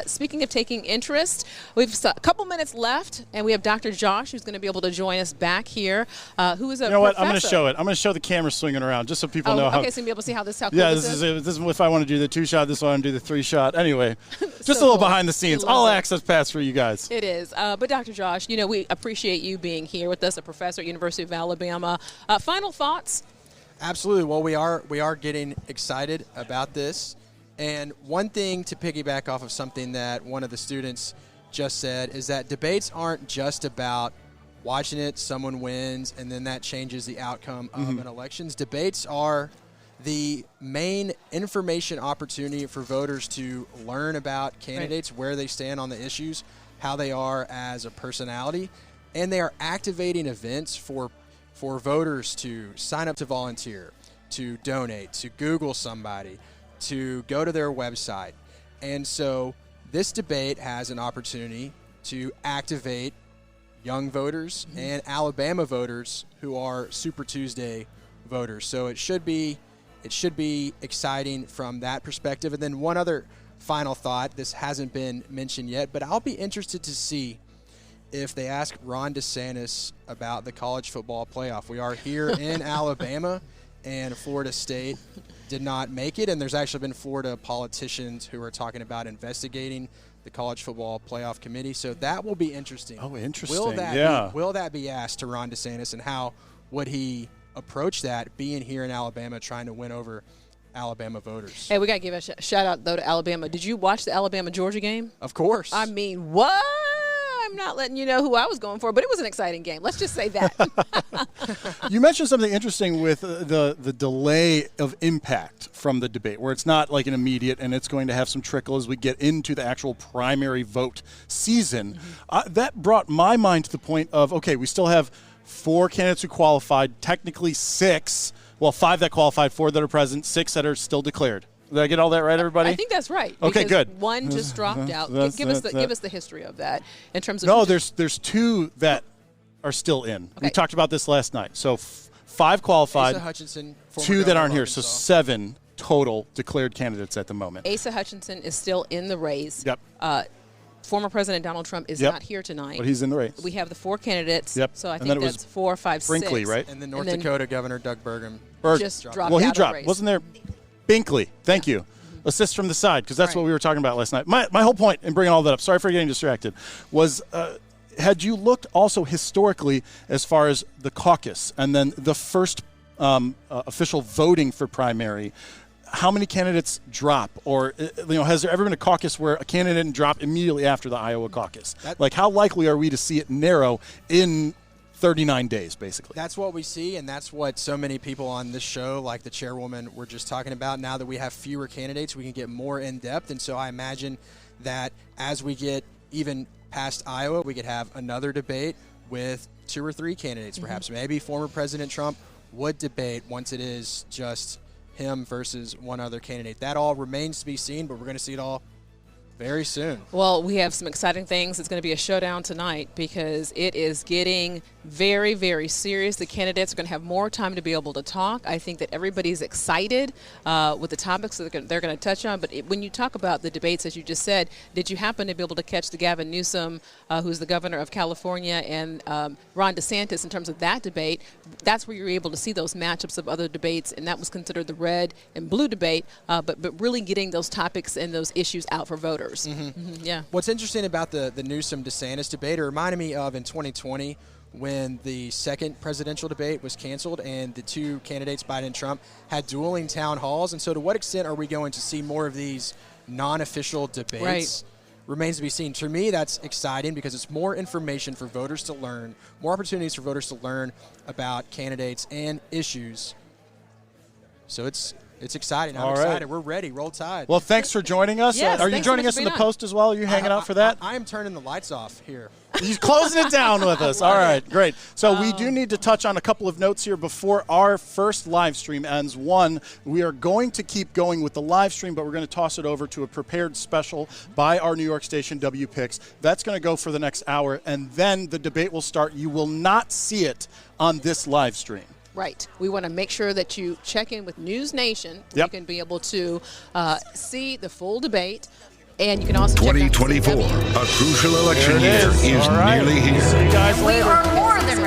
Speaking of taking interest, we've a couple minutes left, and we have Dr. Josh, who's going to be able to join us back here, who is a You know what? professor. I'm going to show it. I'm going to show the camera swinging around just so people know how. Okay, so you'll be able to see how this Yeah, this is if I want to do the 2-shot, this one I want to do the 3-shot. Anyway, just a little cool. behind the scenes. All access pass for you guys. It is. But Dr. Josh, we appreciate you being here with us, a professor at University of Alabama. Final thoughts? Absolutely. Well, we are getting excited about this. And one thing to piggyback off of something that one of the students just said is that debates aren't just about watching it, someone wins, and then that changes the outcome of an election. Debates are the main information opportunity for voters to learn about candidates, where they stand on the issues, how they are as a personality, and they are activating events for voters to sign up to volunteer, to donate, to Google somebody, to go to their website. And so this debate has an opportunity to activate young voters and Alabama voters who are Super Tuesday voters. So it should be exciting from that perspective. And then one other final thought, this hasn't been mentioned yet, but I'll be interested to see if they ask Ron DeSantis about the college football playoff. We are here in Alabama, and Florida State did not make it, and there's actually been Florida politicians who are talking about investigating the college football playoff committee. So that will be interesting. Oh, interesting. Will that be asked to Ron DeSantis, and how would he approach that, being here in Alabama, trying to win over Alabama voters? Hey, we got to give a shout out, though, to Alabama. Did you watch the Alabama-Georgia game? Of course. I mean, what? I'm not letting you know who I was going for, but it was an exciting game. Let's just say that. You mentioned something interesting with the delay of impact from the debate, where it's not like an immediate, and it's going to have some trickle as we get into the actual primary vote season. That brought my mind to the point of, okay, we still have 4 candidates who qualified, technically 6, 5 that qualified, 4 that are present, 6 that are still declared. Did I get all that right, everybody? I think that's right. Okay, because good. One just dropped out. Give us the history of that in terms of. No, there's 2 that are still in. We talked about this last night. So 5 qualified, Asa Hutchinson, 2 that aren't here. So 7 total declared candidates at the moment. Asa Hutchinson is still in the race. Yep. Former President Donald Trump is not here tonight. But he's in the race. We have the 4 candidates. Yep. So I think that's 4, 5, 6. Brinkley, right? And then North Dakota Governor Doug Burgum just dropped out Well, he of the dropped. race. Wasn't there? Binkley. Thank you. Assist from the side, because that's what we were talking about last night. My whole point in bringing all that up, sorry for getting distracted, was had you looked also historically as far as the caucus and then the first official voting for primary, how many candidates drop? Or has there ever been a caucus where a candidate didn't drop immediately after the Iowa caucus? How likely are we to see it narrow in 39 days, basically. That's what we see, and that's what so many people on this show, like the chairwoman were just talking about. Now that we have fewer candidates, we can get more in-depth, and so I imagine that as we get even past Iowa, we could have another debate with 2 or 3 candidates, perhaps. Maybe former President Trump would debate once it is just him versus one other candidate. That all remains to be seen, but we're going to see it all very soon. Well, we have some exciting things. It's going to be a showdown tonight because it is getting very, very serious. The candidates are going to have more time to be able to talk. I think that everybody's excited with the topics that they're going to touch on. But when you talk about the debates, as you just said, did you happen to be able to catch the Gavin Newsom, who's the governor of California, and Ron DeSantis in terms of that debate? That's where you're able to see those matchups of other debates, and that was considered the red and blue debate, but really getting those topics and those issues out for voters. Yeah. What's interesting about the Newsom-DeSantis debate, it reminded me of in 2020 when the second presidential debate was canceled and the 2 candidates, Biden and Trump, had dueling town halls. And so to what extent are we going to see more of these non-official debates? Right. Remains to be seen. To me, that's exciting because it's more information for voters to learn, more opportunities for voters to learn about candidates and issues. So it's exciting. I'm excited. We're ready. Roll Tide. Well, thanks for joining us. Yes, are you joining us in the post as well? Are you hanging out for that? I am turning the lights off here. He's closing it down with us. All right, great. So we do need to touch on a couple of notes here before our first live stream ends. One, we are going to keep going with the live stream, but we're going to toss it over to a prepared special by our New York station, WPIX. That's going to go for the next hour, and then the debate will start. You will not see it on this live stream. Right. We want to make sure that you check in with News Nation. Yep. You can be able to see the full debate. And you can also check 2024, a crucial election year, is nearly here. See you guys later. We are more than